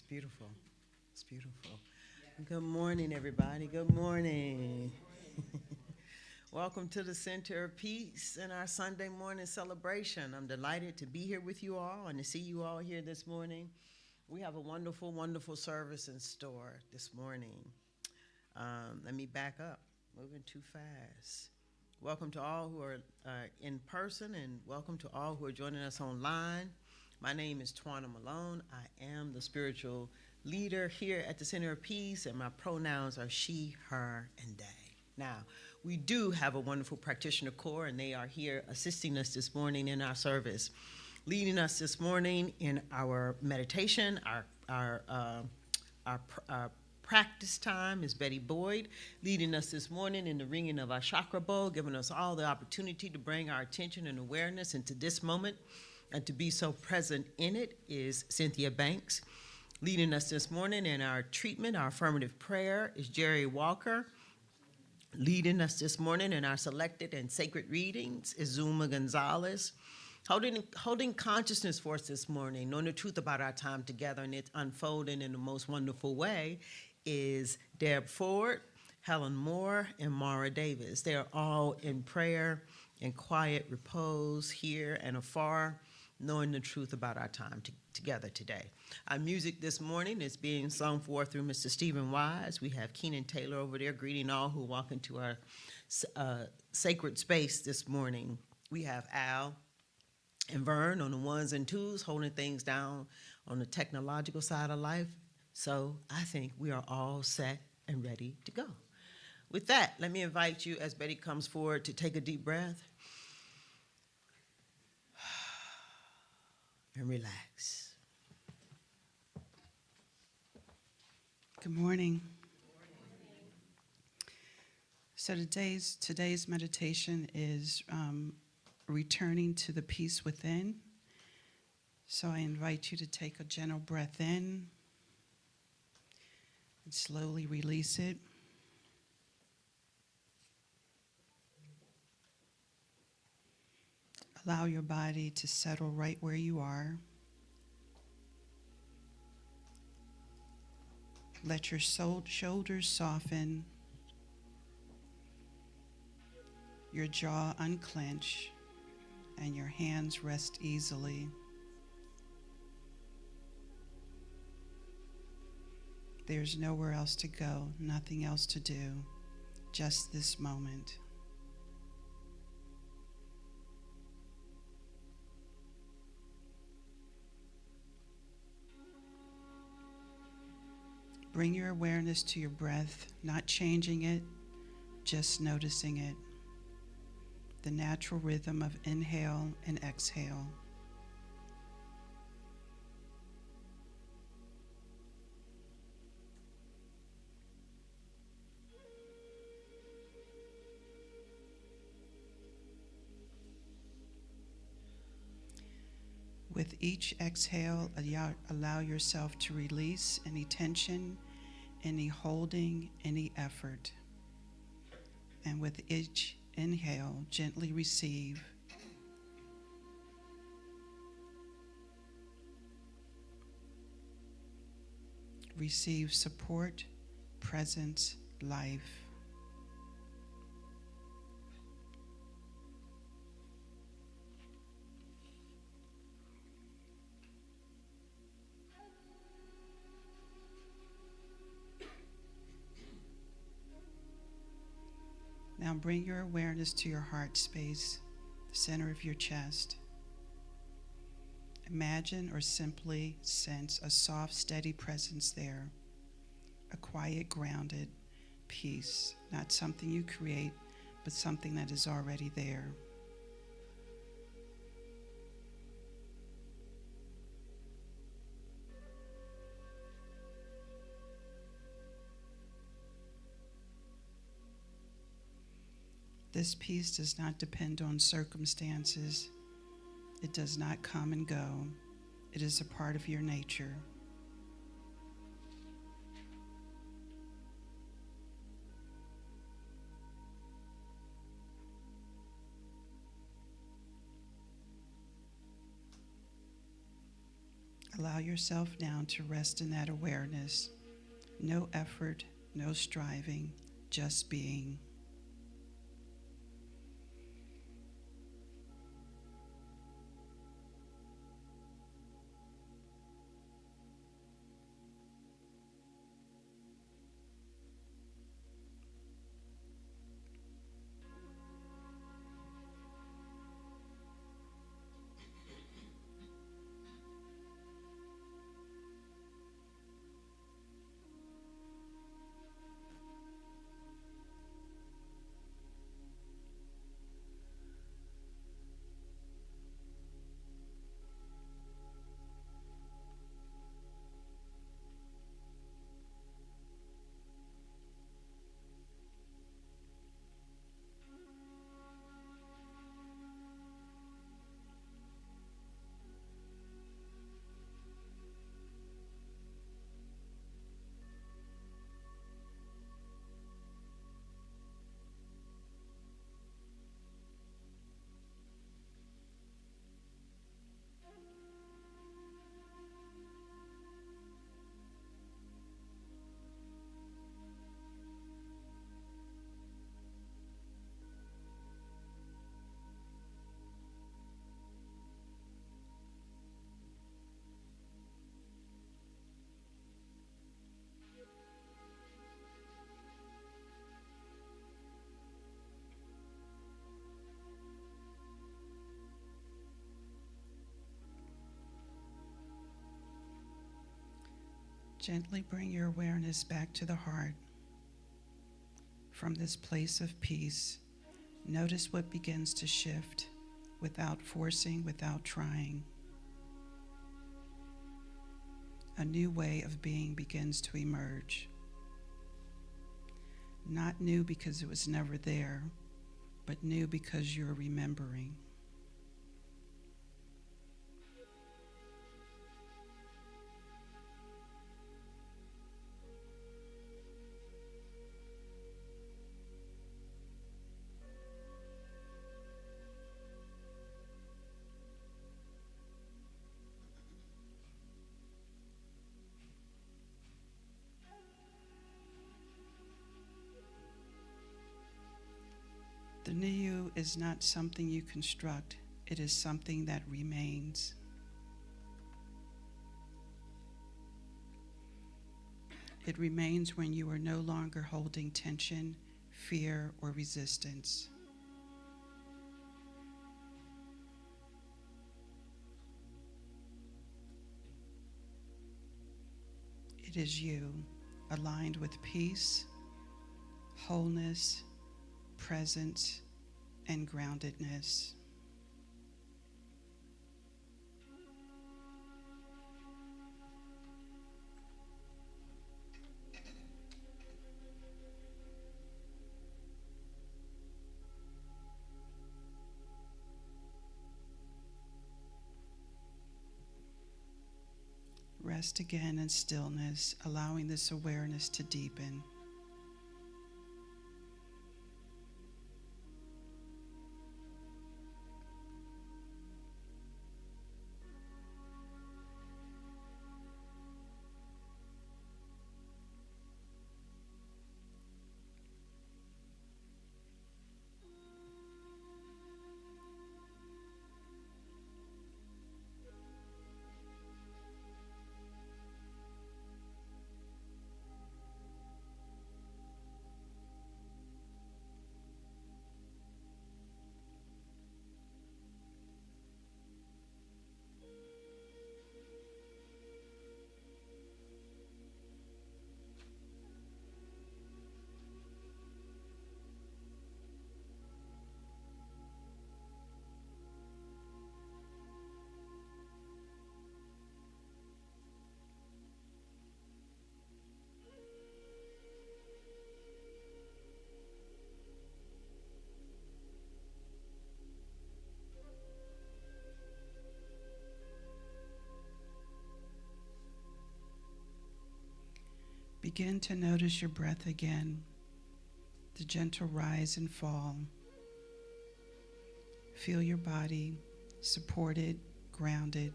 Beautiful. It's beautiful. Good morning, everybody. Good morning. Welcome to the Center of Peace and our Sunday morning celebration. I'm delighted to be here with you all and to see you all here this morning. We have a wonderful, wonderful service in store this morning. Let me back up. Moving too fast. Welcome to all who are in person, and welcome to all who are joining us online. My name is Twana Malone. I am the spiritual leader here at the Center of Peace, and my pronouns are she, her, and they. Now, we do have a wonderful practitioner corps, and they are here assisting us this morning in our service. Leading us this morning in our meditation, our practice time is Betty Boyd, leading us this morning in the ringing of our chakra bowl, giving us all the opportunity to bring our attention and awareness into this moment and to be so present in it is Cynthia Banks. Leading us this morning in our treatment, our affirmative prayer, is Jerry Walker. Leading us this morning in our selected and sacred readings is Zuma Gonzalez. Holding consciousness for us this morning, knowing the truth about our time together and it's unfolding in the most wonderful way, is Deb Ford, Helen Moore, and Mara Davis. They are all in prayer and quiet repose here and afar, knowing the truth about our time together today. Our music this morning is being sung forth through Mr. Stephen Wise. We have Keenan Taylor over there greeting all who walk into our sacred space this morning. We have Al and Vern on the ones and twos, holding things down on the technological side of life. So I think we are all set and ready to go. With that, let me invite you, as Betty comes forward, to take a deep breath and relax. Good morning. So today's meditation is returning to the peace within. So I invite you to take a gentle breath in and slowly release it. Allow your body to settle right where you are. Let your shoulders soften, your jaw unclench, and your hands rest easily. There's nowhere else to go, nothing else to do, just this moment. Bring your awareness to your breath, not changing it, just noticing it. The natural rhythm of inhale and exhale. With each exhale, allow yourself to release any tension, any holding, any effort. And with each inhale, gently receive. Receive support, presence, life. Now bring your awareness to your heart space, the center of your chest. Imagine or simply sense a soft, steady presence there, a quiet, grounded peace, not something you create, but something that is already there. This peace does not depend on circumstances. It does not come and go. It is a part of your nature. Allow yourself now to rest in that awareness. No effort, no striving, just being. Gently bring your awareness back to the heart. From this place of peace, notice what begins to shift without forcing, without trying. A new way of being begins to emerge. Not new because it was never there, but new because you're remembering. The new you is not something you construct, it is something that remains. It remains when you are no longer holding tension, fear, or resistance. It is you, aligned with peace, wholeness, presence, and groundedness. Rest again in stillness, allowing this awareness to deepen. Begin to notice your breath again, the gentle rise and fall. Feel your body supported, grounded.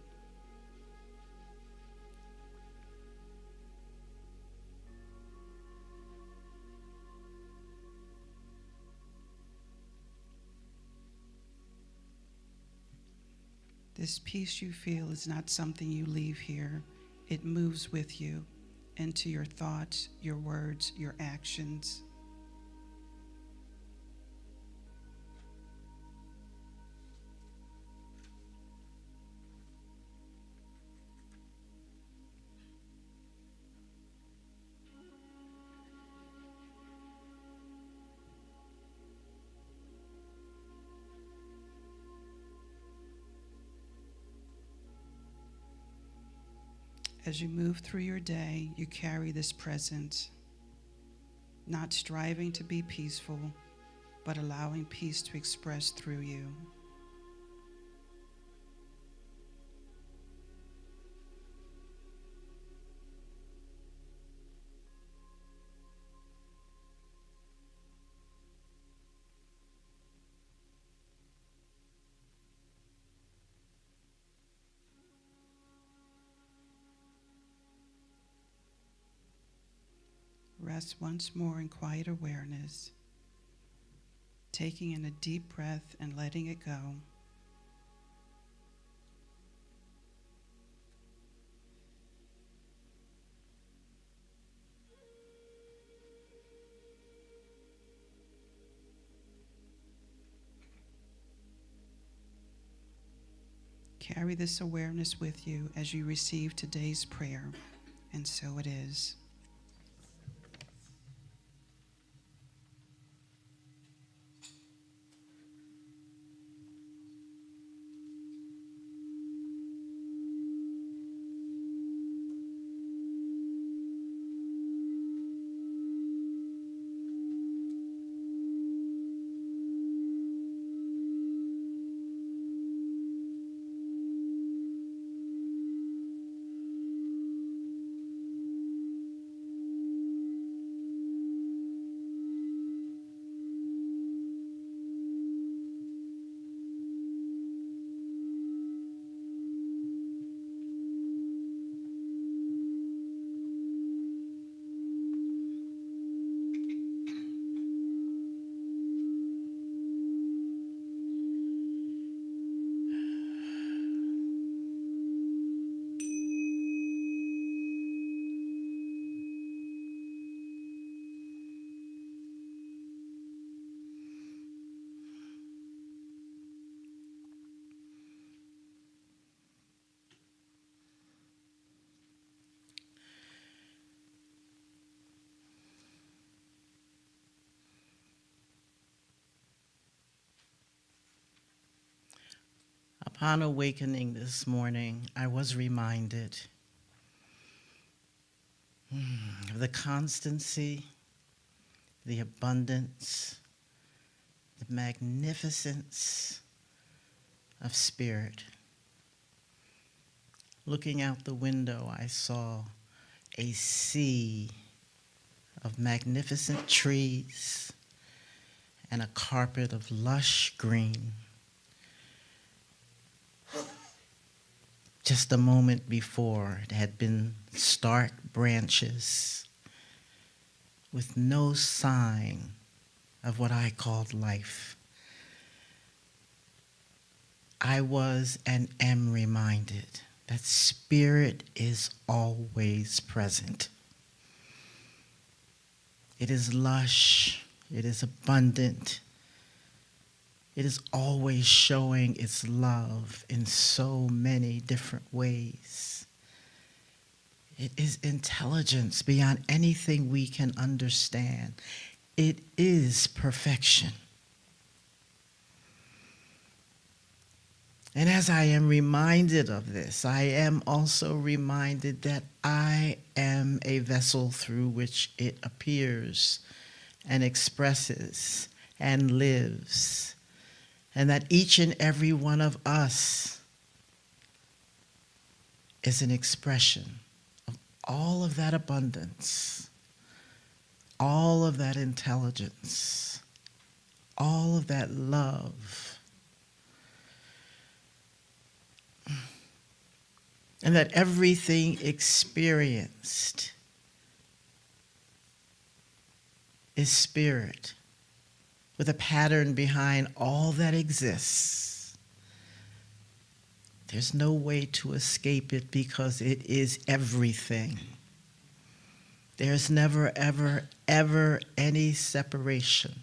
This peace you feel is not something you leave here. It moves with you into your thoughts, your words, your actions. As you move through your day, you carry this presence, not striving to be peaceful, but allowing peace to express through you. Rest once more in quiet awareness, taking in a deep breath and letting it go. Carry this awareness with you as you receive today's prayer, and so it is. Upon awakening this morning, I was reminded of the constancy, the abundance, the magnificence of spirit. Looking out the window, I saw a sea of magnificent trees and a carpet of lush green. Just a moment before, it had been stark branches with no sign of what I called life. I was and am reminded that spirit is always present. It is lush, it is abundant, it is always showing its love in so many different ways. It is intelligence beyond anything we can understand. It is perfection. And as I am reminded of this, I am also reminded that I am a vessel through which it appears and expresses and lives. And that each and every one of us is an expression of all of that abundance, all of that intelligence, all of that love. And that everything experienced is spirit, with a pattern behind all that exists. There's no way to escape it because it is everything. There's never, ever, ever any separation.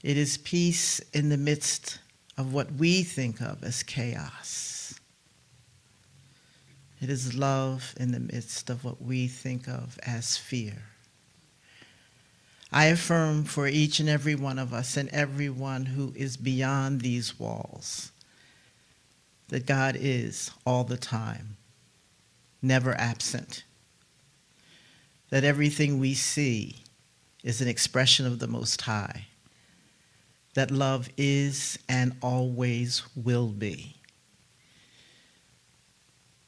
It is peace in the midst of what we think of as chaos. It is love in the midst of what we think of as fear. I affirm for each and every one of us and everyone who is beyond these walls that God is all the time, never absent. That everything we see is an expression of the Most High. That love is and always will be.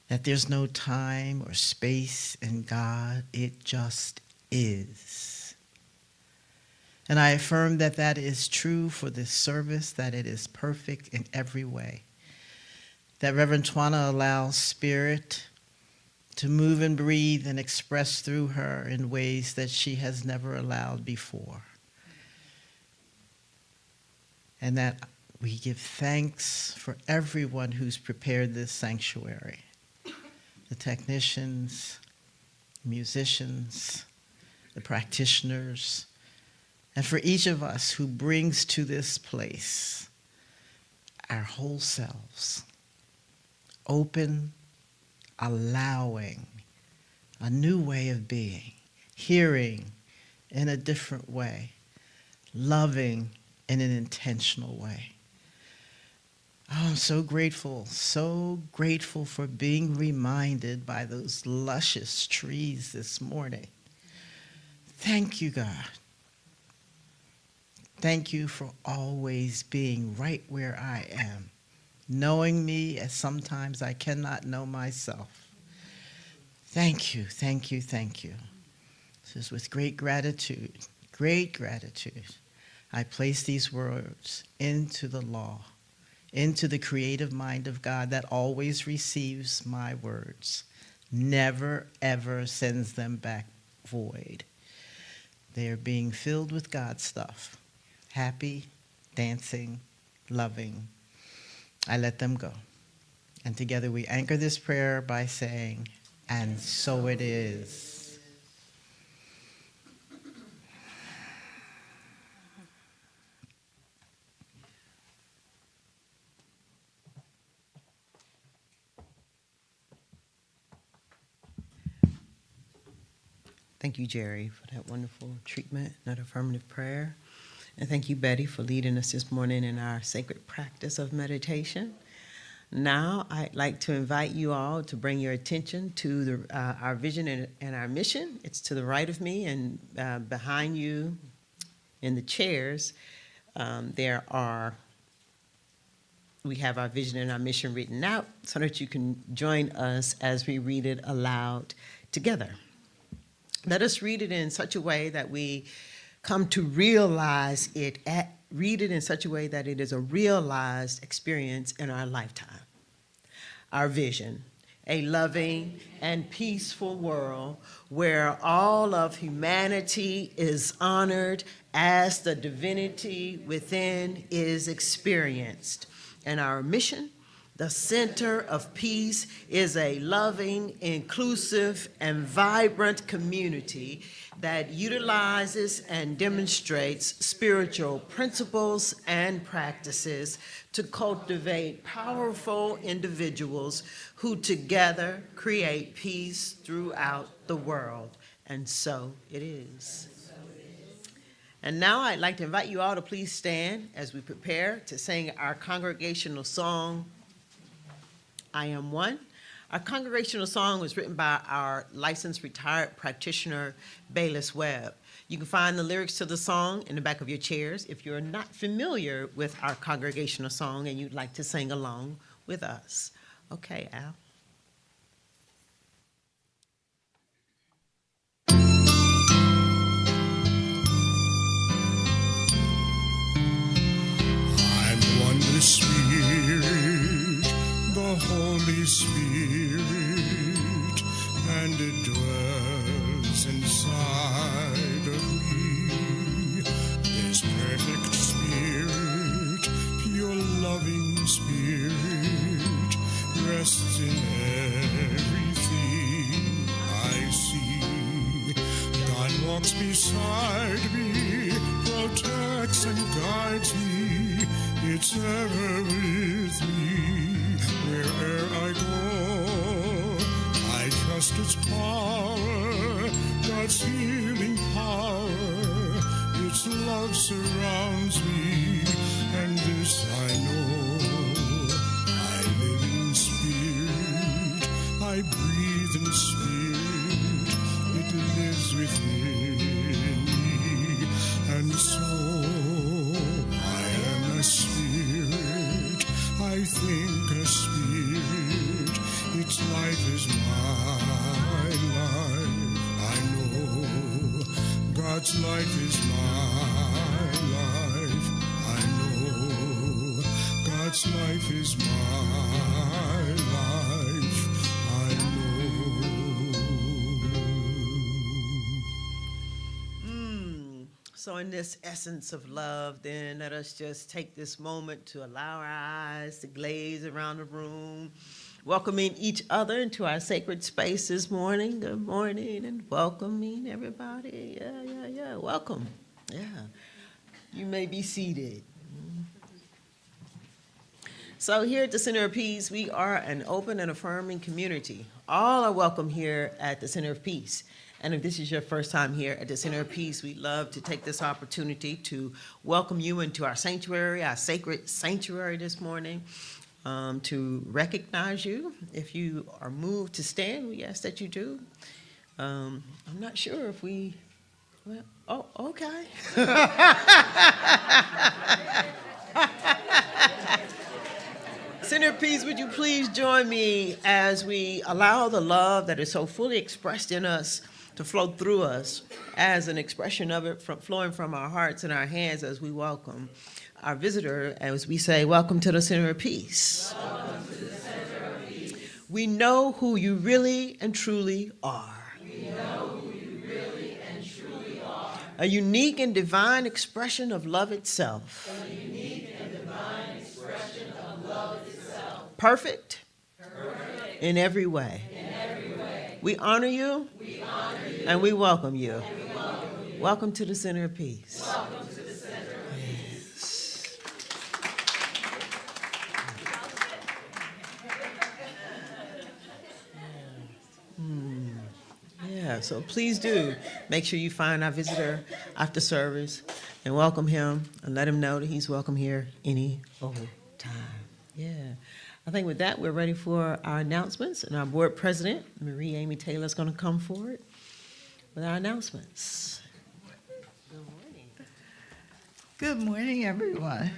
That there's no time or space in God, it just is. And I affirm that that is true for this service, that it is perfect in every way. That Reverend Twana allows Spirit to move and breathe and express through her in ways that she has never allowed before. And that we give thanks for everyone who's prepared this sanctuary. The technicians, musicians, the practitioners, and for each of us who brings to this place our whole selves, open, allowing a new way of being, hearing in a different way, loving in an intentional way. Oh, I'm so grateful for being reminded by those luscious trees this morning. Thank you, God. Thank you for always being right where I am, knowing me as sometimes I cannot know myself. Thank you, thank you, thank you. This is with great gratitude, I place these words into the law, into the creative mind of God that always receives my words, never, ever sends them back void. They are being filled with God stuff, happy, dancing, loving. I let them go. And together we anchor this prayer by saying, and so it is. Thank you, Jerry, for that wonderful treatment, that affirmative prayer. And thank you, Betty, for leading us this morning in our sacred practice of meditation. Now, I'd like to invite you all to bring your attention to our vision and our mission. It's to the right of me, and behind you in the chairs, we have our vision and our mission written out so that you can join us as we read it aloud together. Let us read it in such a way that we come to realize it, read it in such a way that it is a realized experience in our lifetime. Our vision, a loving and peaceful world where all of humanity is honored as the divinity within is experienced. And our mission, the center of peace, is a loving, inclusive, and vibrant community that utilizes and demonstrates spiritual principles and practices to cultivate powerful individuals who together create peace throughout the world. And so it is. And now I'd like to invite you all to please stand as we prepare to sing our congregational song, I Am One. Our congregational song was written by our licensed retired practitioner, Bayless Webb. You can find the lyrics to the song in the back of your chairs if you're not familiar with our congregational song and you'd like to sing along with us. Okay, Al. I'm one with Spirit, the Holy Spirit, and it dwells inside of me. This perfect Spirit, pure loving Spirit, walks beside me, protects and guides me. It's ever with me. Where'er I go, I trust its power, God's healing power. Its love surrounds me, and this I know. I live in spirit, I breathe in spirit. It lives within me, and so I am a spirit. I think a spirit. Its life is my life. I know God's life is my life. I know God's life is my life. I know. So in this essence of love, then let us just take this moment to allow our eyes to glaze around the room, welcoming each other into our sacred space this morning. Good morning and welcoming everybody. Yeah. Welcome. Yeah. You may be seated. So here at the Center of Peace, we are an open and affirming community. All are welcome here at the Center of Peace. And if this is your first time here at the Center of Peace, we'd love to take this opportunity to welcome you into our sanctuary, our sacred sanctuary this morning, to recognize you. If you are moved to stand, we ask that you do. I'm not sure if we, well, oh, okay. Center of Peace, would you please join me as we allow the love that is so fully expressed in us to flow through us as an expression of it flowing from our hearts and our hands as we welcome our visitor, as we say, welcome to the Center of Peace. Welcome to the Center of Peace. We know who you really and truly are. We know who you really and truly are. A unique and divine expression of love itself. A unique and divine expression of love itself. Perfect. Perfect. In every way. In every way. We honor you. We honor you. And we welcome you. And we welcome you. Welcome to the Center of Peace. Welcome to the Center of Peace. Yeah, so please do make sure you find our visitor after service and welcome him and let him know that he's welcome here any old time. Yeah. I think with that, we're ready for our announcements, and our board president, Marie Amy Taylor, is going to come forward with our announcements. Good morning. Good morning, everyone.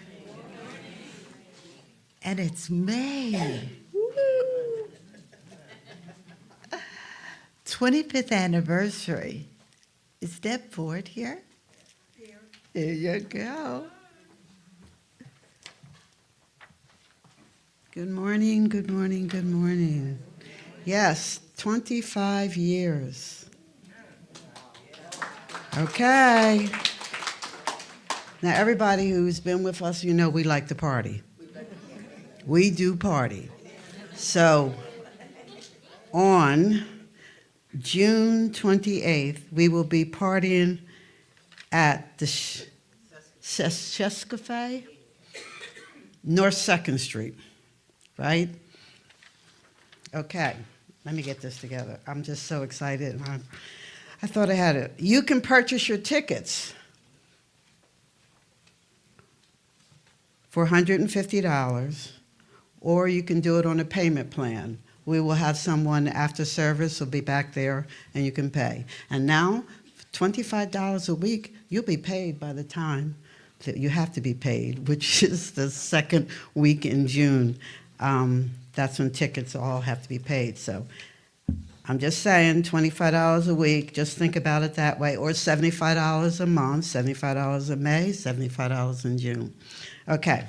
And it's May. Woo! 25th anniversary. Is Deb Ford here? Here you go. Good morning, good morning, good morning. Yes, 25 years. Okay. Now, everybody who's been with us, you know we like to party. We do party. So, on June 28th, we will be partying at the Chess Cafe, North 2nd Street. Right? Okay, let me get this together. I'm just so excited. I thought I had it. You can purchase your tickets for $150, or you can do it on a payment plan. We will have someone after service will be back there, and you can pay. And now, $25 a week, you'll be paid by the time that you have to be paid, which is the second week in June. That's when tickets all have to be paid. So I'm just saying, $25 a week, just think about it that way, or $75 a month, $75 in May, $75 in June. Okay,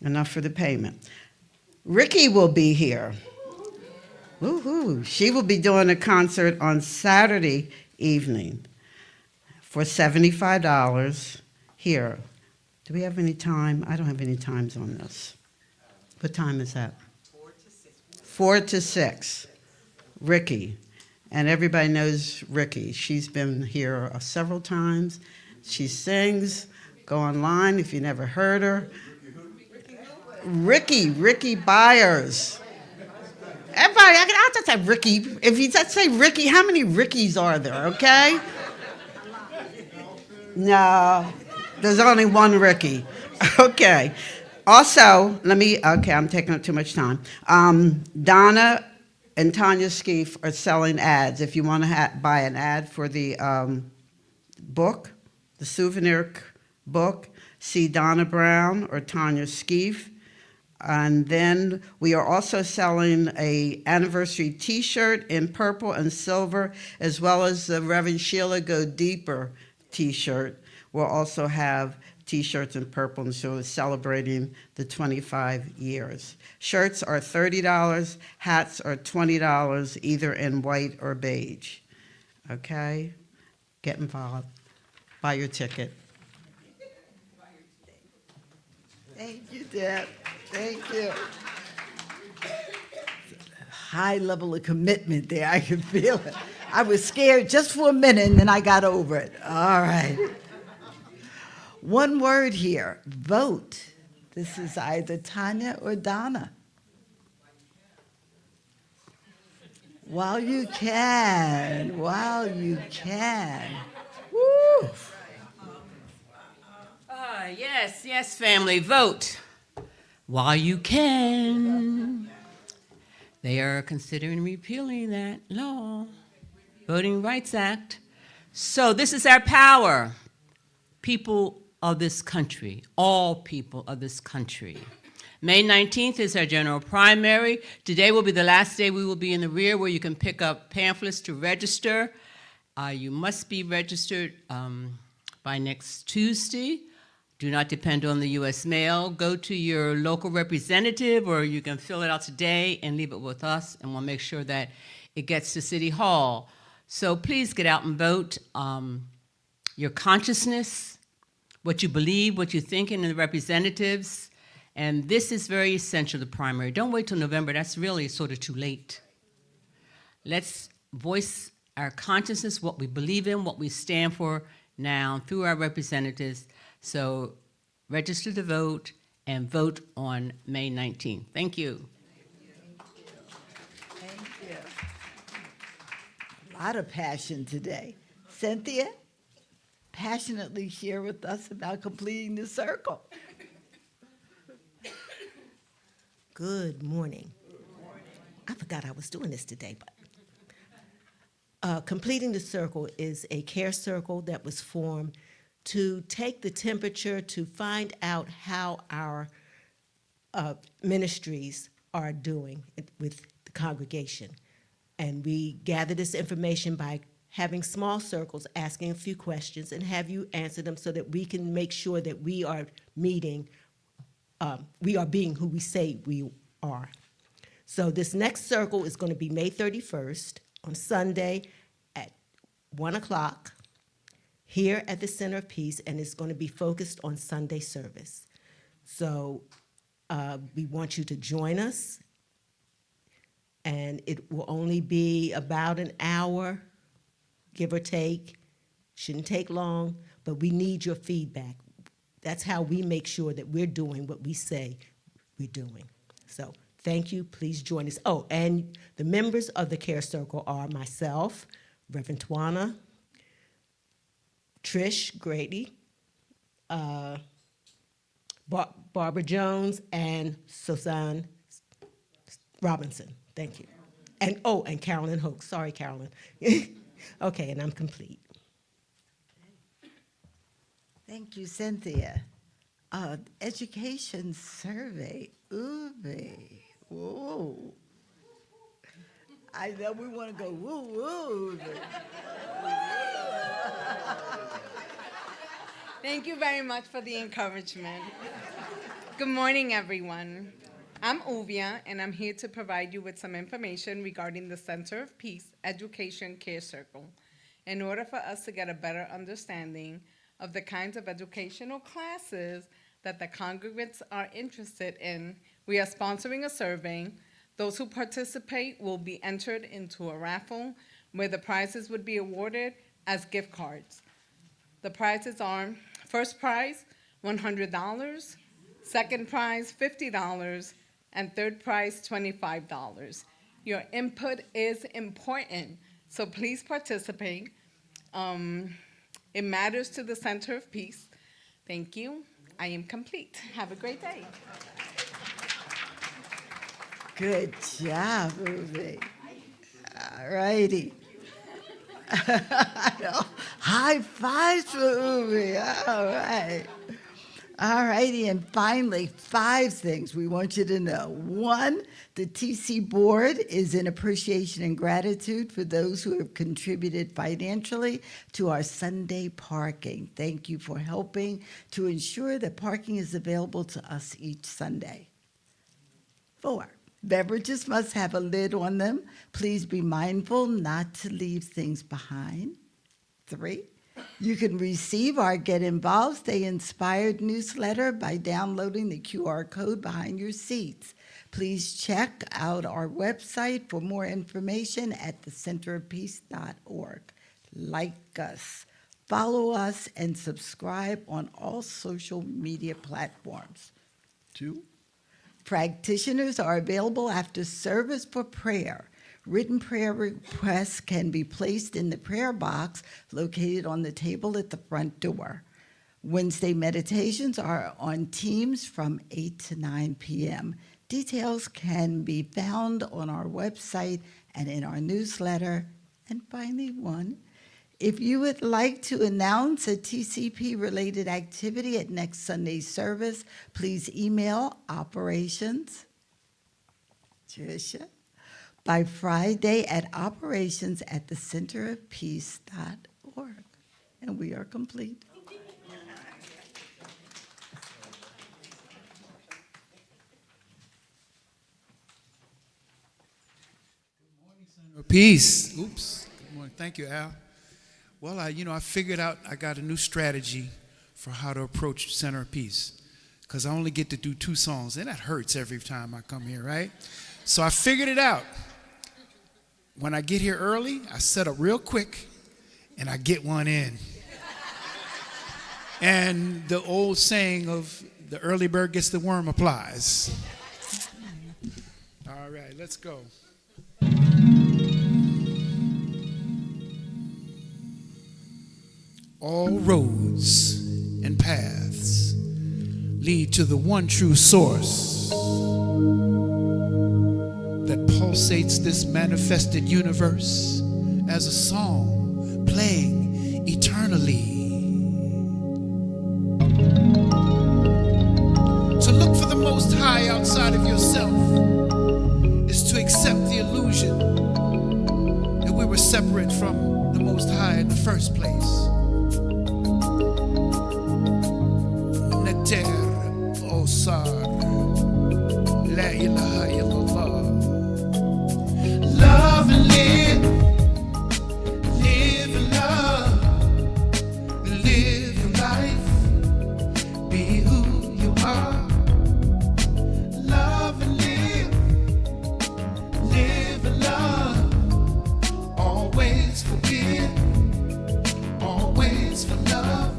enough for the payment. Ricky will be here. Woohoo! She will be doing a concert on Saturday evening for $75 here. Do we have any time? I don't have any times on this. What time is that? 4 to 6. 4 to 6. Ricky. And everybody knows Ricky. She's been here several times. She sings. Go online if you never heard her. Ricky Byers. Everybody, I'll just say Ricky. If you just say Ricky, how many Rickies are there, okay? No, there's only one Ricky. Okay. Also, I'm taking up too much time. Donna and Tanya Skeef are selling ads. If you want to buy an ad for the book, the souvenir book, see Donna Brown or Tanya Skeef. And then we are also selling a anniversary T-shirt in purple and silver, as well as the Reverend Sheila Go Deeper T-shirt. We'll also have T-shirts in purple and silver celebrating the 25 years. Shirts are $30, hats are $20, either in white or beige. Okay? Get involved. Buy your ticket. Thank you, Deb. Thank you. High level of commitment there. I can feel it. I was scared just for a minute, and then I got over it. All right. One word here, vote. This is either Tanya or Donna. While you can, while you can. Woo! Yes, family, vote while you can. They are considering repealing that law, Voting Rights Act. So this is our power, people of this country, all people of this country. May 19th is our general primary. Today will be the last day we will be in the rear where you can pick up pamphlets to register. You must be registered by next Tuesday. Do not depend on the U.S. mail. Go to your local representative, or you can fill it out today and leave it with us, and we'll make sure that it gets to City Hall. So please get out and vote. Your consciousness, what you believe, what you're thinking in the representatives, and this is very essential, the primary. Don't wait till November. That's really sort of too late. Let's voice our consciousness, what we believe in, what we stand for now through our representatives. So register to vote and vote on May 19th. Thank you. Thank you. A lot of passion today. Cynthia, passionately share with us about completing the circle. Good morning. I forgot I was doing this today, but completing the circle is a care circle that was formed to take the temperature, to find out how our ministries are doing with the congregation. And we gather this information by having small circles, asking a few questions, and have you answer them so that we can make sure that we are meeting, we are being who we say we are. So this next circle is going to be May 31st on Sunday at 1 o'clock. Here at the Center of Peace, and it's going to be focused on Sunday service. So we want you to join us, and it will only be about an hour, give or take. Shouldn't take long, but we need your feedback. That's how we make sure that we're doing what we say we're doing. So thank you. Please join us. Oh, and the members of the Care Circle are myself, Reverend Twana, Trish Grady, Barbara Jones, and Suzanne Robinson. Thank you. And Carolyn Hoke. Sorry, Carolyn. Okay, and I'm complete. Thank you, Cynthia. Education survey. Ooh, whoa. I know we want to go woo woo. Thank you very much for the encouragement. Good morning, everyone. I'm Uvia, and I'm here to provide you with some information regarding the Center of Peace Education Care Circle. In order for us to get a better understanding of the kinds of educational classes that the congregants are interested in, we are sponsoring a survey. Those who participate will be entered into a raffle where the prizes would be awarded as gift cards. The prizes are first prize, $100, second prize, $50, and third prize, $25. Your input is important, so please participate. It matters to the Center of Peace. Thank you. I am complete. Have a great day. Good job, Ruby. All righty. High fives for Ruby. All right. All righty, and finally, 5 things we want you to know. 1, the TC Board is in appreciation and gratitude for those who have contributed financially to our Sunday parking. Thank you for helping to ensure that parking is available to us each Sunday. 4, beverages must have a lid on them. Please be mindful not to leave things behind. 3, you can receive our Get Involved, Stay Inspired newsletter by downloading the QR code behind your seats. Please check out our website for more information at thecenterofpeace.org. Like us, follow us, and subscribe on all social media platforms. 2, practitioners are available after service for prayer. Written prayer requests can be placed in the prayer box located on the table at the front door. Wednesday meditations are on Teams from 8 to 9 p.m. Details can be found on our website and in our newsletter. And finally, 1, if you would like to announce a TCP-related activity at next Sunday's service, please email operations, Tricia, by Friday at operations@thecenterofpeace.org. And we are complete. Peace. Oops. Good morning. Thank you, Al. Well, I figured out I got a new strategy for how to approach Center of Peace, because I only get to do 2 songs, and that hurts every time I come here, right? So I figured it out. When I get here early, I set up real quick, and I get one in. And the old saying of the early bird gets the worm applies. All right, let's go. All roads and paths lead to the one true source that pulsates this manifested universe as a song playing eternally. To look for the Most High outside of yourself is to accept the illusion that we were separate from the Most High in the first place. Neter Osar, La ilaha illallah. Love and live and love, live your life, be who you are. Love and live and love, always forgive, always for love.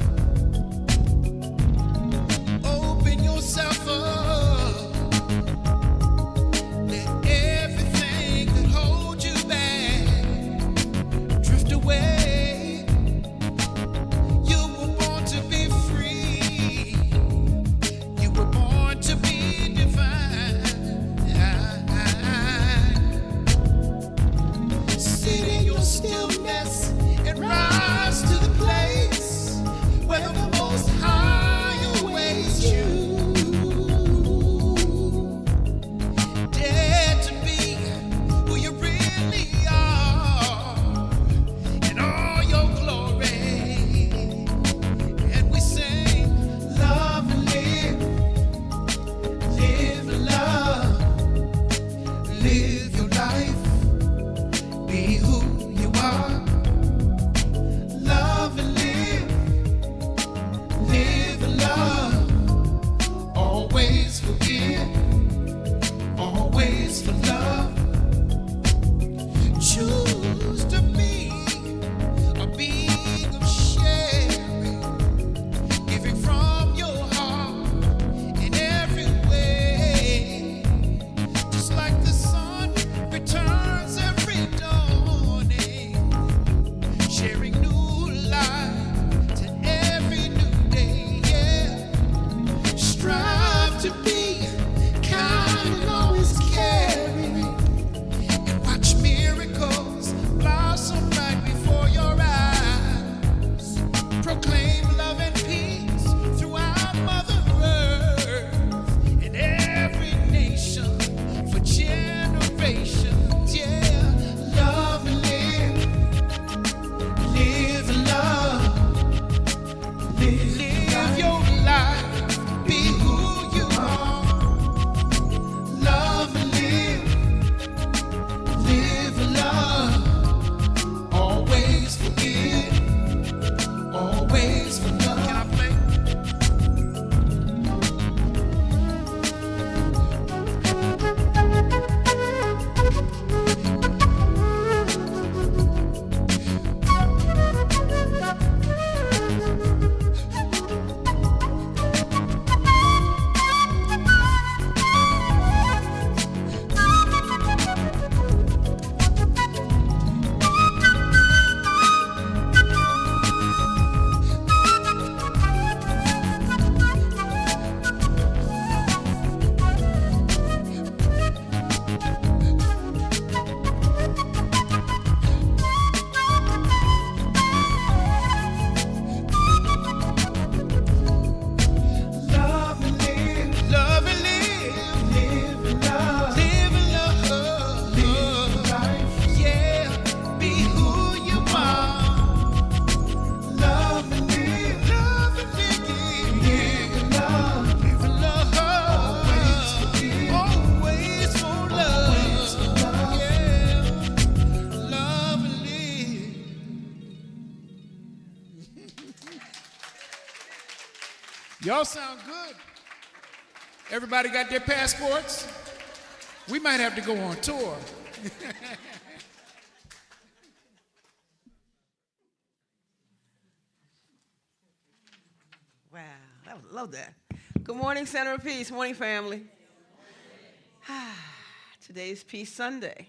Open yourself up Y'all sound good. Everybody got their passports? We might have to go on tour. Wow, love that. Good morning, Center of Peace. Morning, family. Today's Peace Sunday.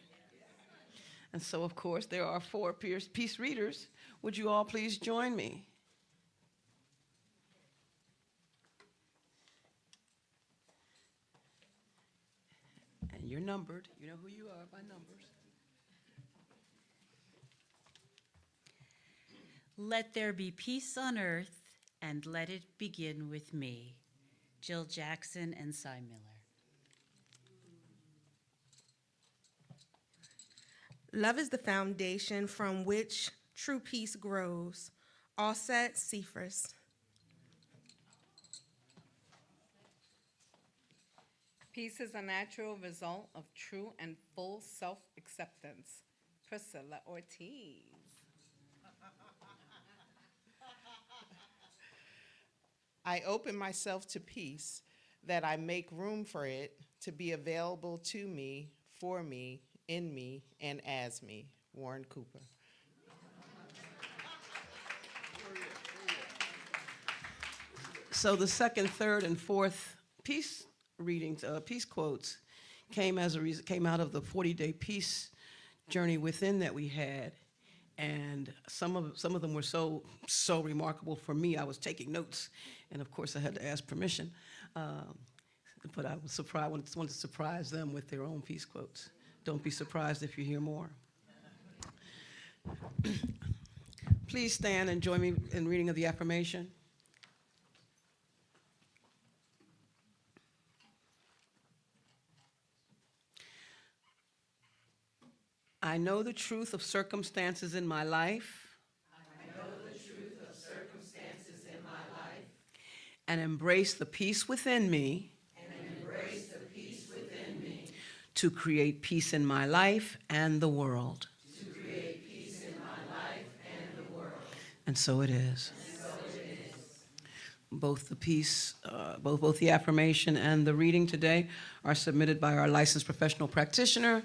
And so, of course, there are 4 peace readers. Would you all please join me? And you're numbered. You know who you are by numbers. Let there be peace on earth, and let it begin with me. Jill Jackson and Cy Miller. Love is the foundation from which true peace grows. Offset Cephas. Peace is a natural result of true and full self-acceptance. Priscilla Ortiz. I open myself to peace, that I make room for it to be available to me, for me, in me, and as me. Warren Cooper. So the second, third, and fourth peace readings, peace quotes, came out of the 40-day peace journey within that we had. And some of them were so remarkable for me. I was taking notes, and of course I had to ask permission. But I was surprised. I wanted to surprise them with their own peace quotes. Don't be surprised if you hear more. Please stand and join me in reading of the affirmation. I know the truth of circumstances in my life. I know the truth of circumstances in my life. And embrace the peace within me. And embrace the peace within me. To create peace in my life and the world. To create peace in my life and the world. And so it is. And so it is. Both the peace, both the affirmation and the reading today are submitted by our licensed professional practitioner,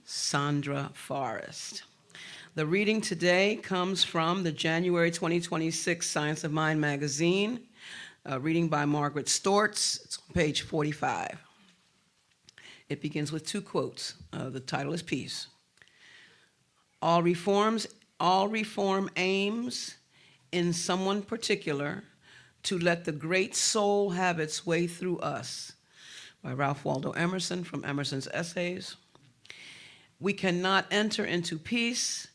Sandra Forrest. The reading today comes from the January 2026 Science of Mind magazine, reading by Margaret Stortz. It's on page 45. It begins with 2 quotes. The title is Peace. All reform aims in someone particular to let the great soul have its way through us, by Ralph Waldo Emerson from Emerson's Essays. We cannot enter into peace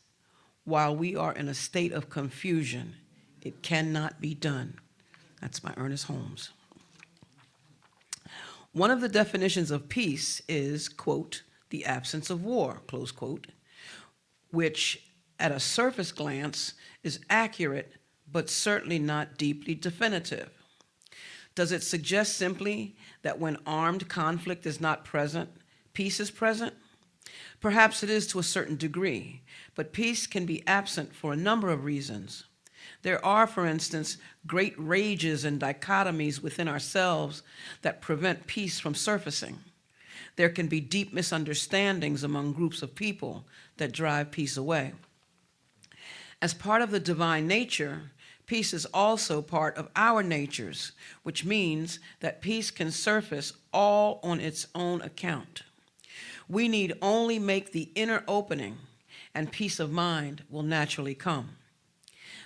while we are in a state of confusion. It cannot be done. That's by Ernest Holmes. One of the definitions of peace is, quote, the absence of war, close quote, which at a surface glance is accurate, but certainly not deeply definitive. Does it suggest simply that when armed conflict is not present, peace is present? Perhaps it is to a certain degree, but peace can be absent for a number of reasons. There are, for instance, great rages and dichotomies within ourselves that prevent peace from surfacing. There can be deep misunderstandings among groups of people that drive peace away. As part of the divine nature, peace is also part of our natures, which means that peace can surface all on its own account. We need only make the inner opening, and peace of mind will naturally come.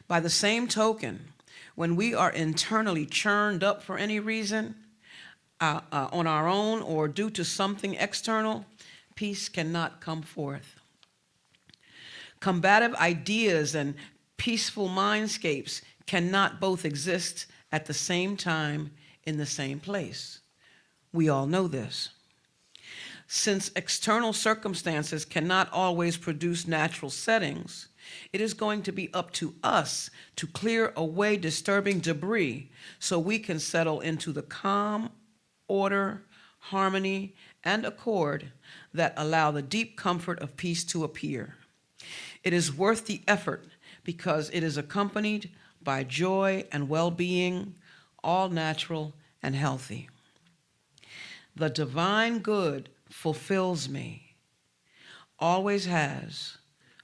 By the same token, when we are internally churned up for any reason, on our own or due to something external, peace cannot come forth. Combative ideas and peaceful mindscapes cannot both exist at the same time in the same place. We all know this. Since external circumstances cannot always produce natural settings, it is going to be up to us to clear away disturbing debris so we can settle into the calm, order, harmony, and accord that allow the deep comfort of peace to appear. It is worth the effort because it is accompanied by joy and well-being, all natural and healthy. The divine good fulfills me, always has,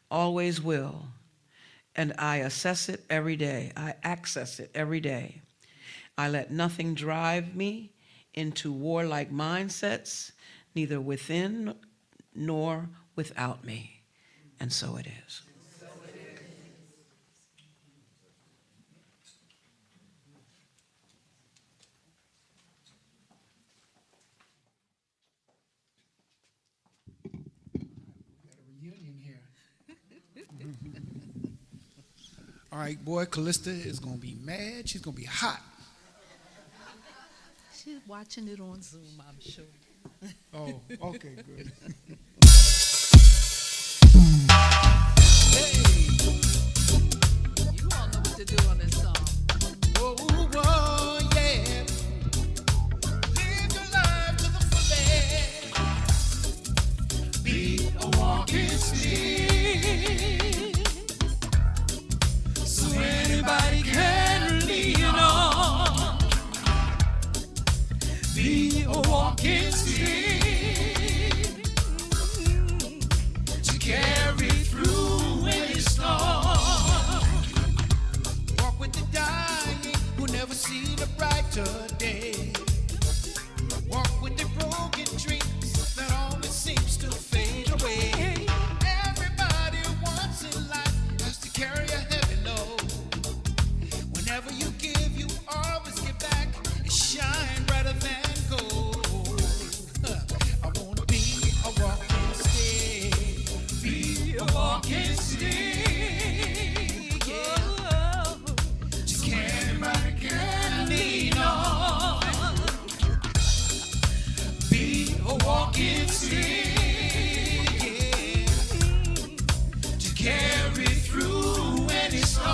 always will, and I access it every day. I let nothing drive me into warlike mindsets, neither within nor without me. And so it is. All right, boy, Callista is going to be mad. She's going to be hot. She's watching it on Zoom, I'm sure. Oh, okay, good. You all know what to do on this song. Whoa, whoa, yeah. Live your life to the fullest. Be a walking stick, so anybody can lean on. Be a walking stick to carry through any storm. Walk with the dying who never seen a brighter day. Walk with the broken dreams that always seems to fade away. Everybody once in life has to carry a heavy load. Whenever you give, you always give back and shine brighter than gold. I want to be a walking stick. Be a walking stick. Yeah. Just anybody can lean on. Be a walking stick. Yeah. To carry through any storm.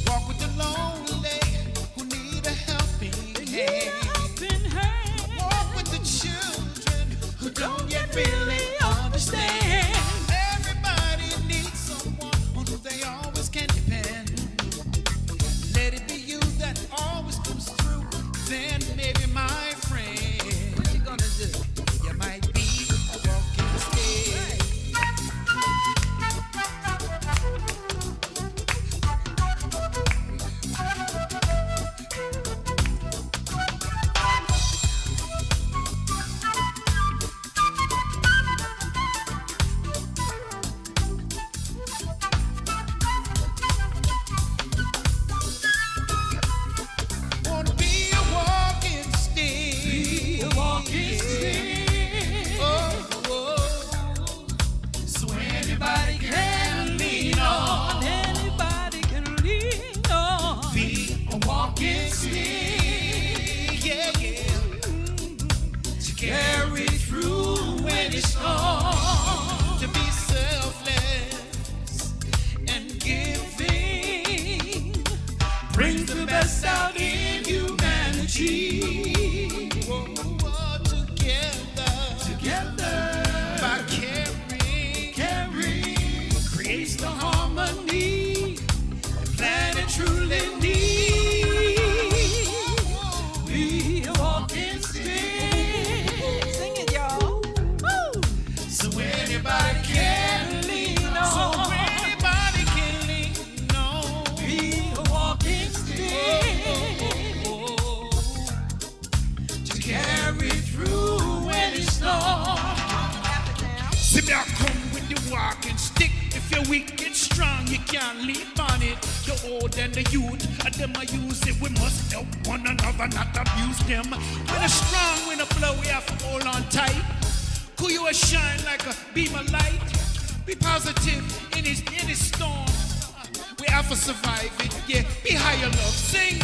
Walk with the lonely who need a helping hand. Walk with the children who don't yet really understand. Everybody needs someone on who they always can depend. Let it be you that always comes through. Then maybe my friend, what you gonna do? You might be a walking stick. Wanna be a walking stick. Be a walking stick. Oh, oh. So anybody can lean on. Anybody can lean on. Be a walking stick. Yeah, yeah. To carry through any storm. To be selfless and giving brings the best out in humanity. Whoa, whoa, together, by caring, creates the harmony the planet truly needs. Be a walking stick. Sing it, y'all. Woo. So anybody can lean on. So anybody can lean on. Be a walking stick to carry through any storm. Sit down, come with the walking stick. If you're weak and strong, you can't lean on it. The old and the youth, and them I use it. We must help one another, not abuse them. When a strong wind a blow, we have to hold on tight. Cool you a shine like a beam of light. Be positive in this storm. We have to survive it, yeah. Be higher, love, sing.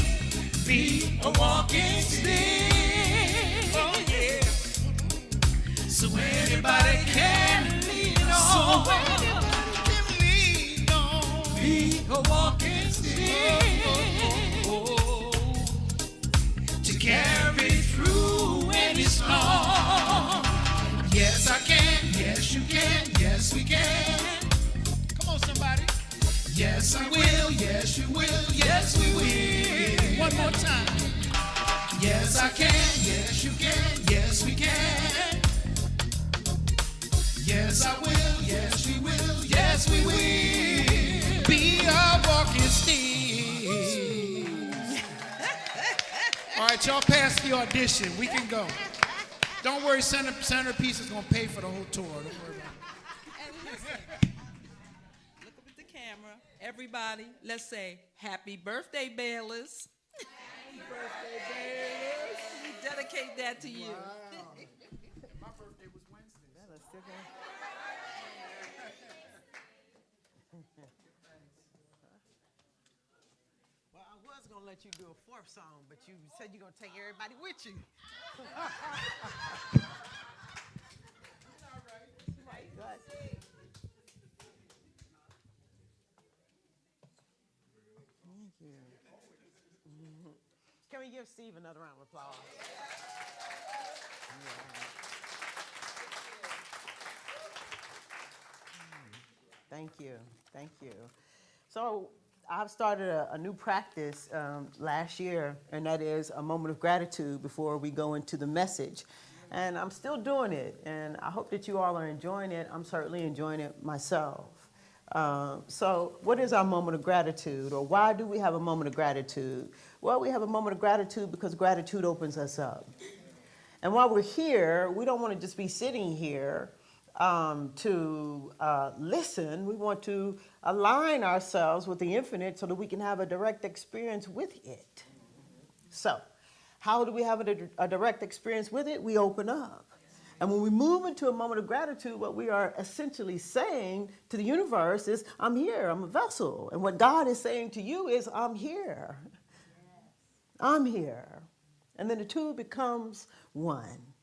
Be a walking stick. Oh yeah. So anybody can lean on. So anybody can lean on. Be a walking stick. To carry through any storm. Yes, I can. Yes, you can. Yes, we can. Come on, somebody. Yes, I will. Yes, you will. Yes, we will. one more time. Yes, I can. Yes, you can. Yes, we can. Yes, I will. Yes, we will. Yes, we will. Be a walking stick. All right, y'all passed the audition. We can go. Don't worry, Centerpiece is going to pay for the whole tour. Don't worry about it. And listen, look up at the camera. Everybody, let's say, happy birthday, Bayless. Happy birthday, Bayless. We dedicate that to you. My birthday was Wednesday. Well, I was going to let you do a fourth song, but you said you're going to take everybody with you. Right, good. Thank you. Can we give Steve another round of applause? Thank you. Thank you. So I've started a new practice last year, and that is a moment of gratitude before we go into the message. And I'm still doing it, and I hope that you all are enjoying it. I'm certainly enjoying it myself. So what is our moment of gratitude, or why do we have a moment of gratitude? Well, we have a moment of gratitude because gratitude opens us up. And while we're here, we don't want to just be sitting here to listen. We want to align ourselves with the infinite so that we can have a direct experience with it. So how do we have a direct experience with it? We open up. And when we move into a moment of gratitude, what we are essentially saying to the universe is, I'm here, I'm a vessel. And what God is saying to you is, I'm here. I'm here. And then the two becomes one.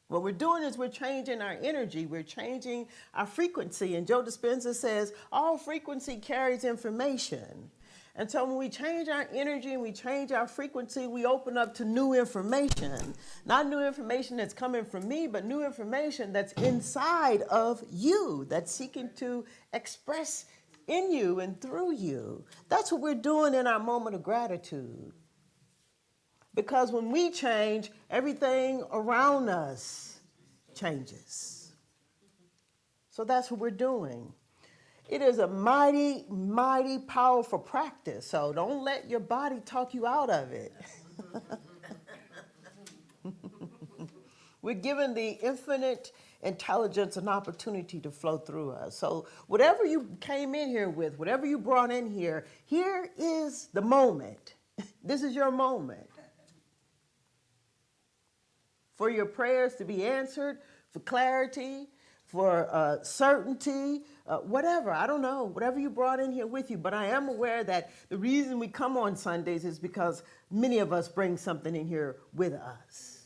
What we're doing is we're changing our energy, we're changing our frequency. And Joe Dispenza says, all frequency carries information. And so when we change our energy and we change our frequency, we open up to new information. Not new information that's coming from me, but new information that's inside of you, that's seeking to express in you and through you. That's what we're doing in our moment of gratitude. Because when we change, everything around us changes. So that's what we're doing. It is a mighty, mighty powerful practice. So don't let your body talk you out of it. We're given the infinite intelligence and opportunity to flow through us. So whatever you came in here with, whatever you brought in here, here is the moment. This is your moment. For your prayers to be answered, for clarity, for certainty, whatever, I don't know, whatever you brought in here with you. But I am aware that the reason we come on Sundays is because many of us bring something in here with us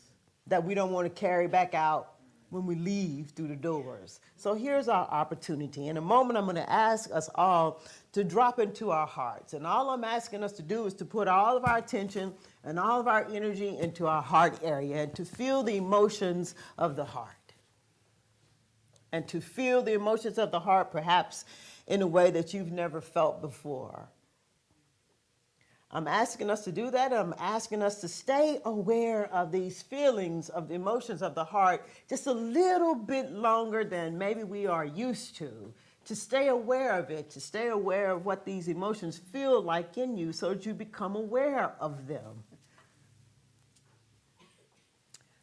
that we don't want to carry back out when we leave through the doors. So here's our opportunity. In a moment, I'm going to ask us all to drop into our hearts. And all I'm asking us to do is to put all of our attention and all of our energy into our heart area and to feel the emotions of the heart. And to feel the emotions of the heart perhaps in a way that you've never felt before. I'm asking us to do that. I'm asking us to stay aware of these feelings, of the emotions of the heart, just a little bit longer than maybe we are used to stay aware of it, to stay aware of what these emotions feel like in you so that you become aware of them.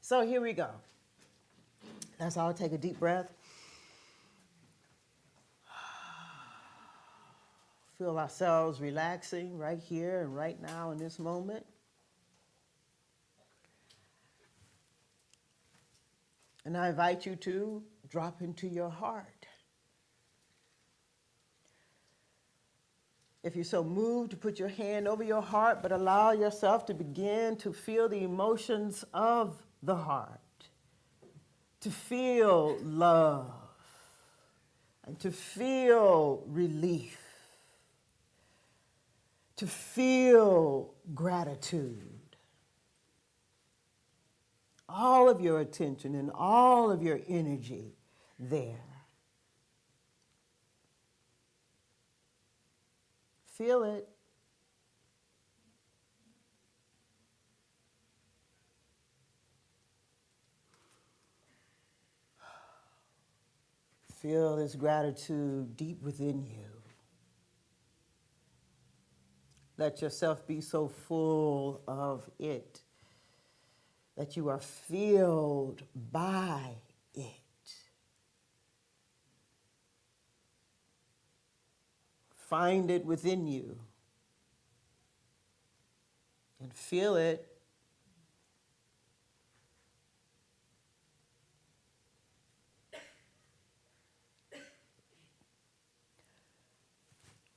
So here we go. Let's all take a deep breath. Feel ourselves relaxing right here and right now in this moment. And I invite you to drop into your heart. If you're so moved, to put your hand over your heart, but allow yourself to begin to feel the emotions of the heart. To feel love and to feel relief. To feel gratitude. All of your attention and all of your energy there. Feel it. Feel this gratitude deep within you. Let yourself be so full of it that you are filled by it. Find it within you and feel it.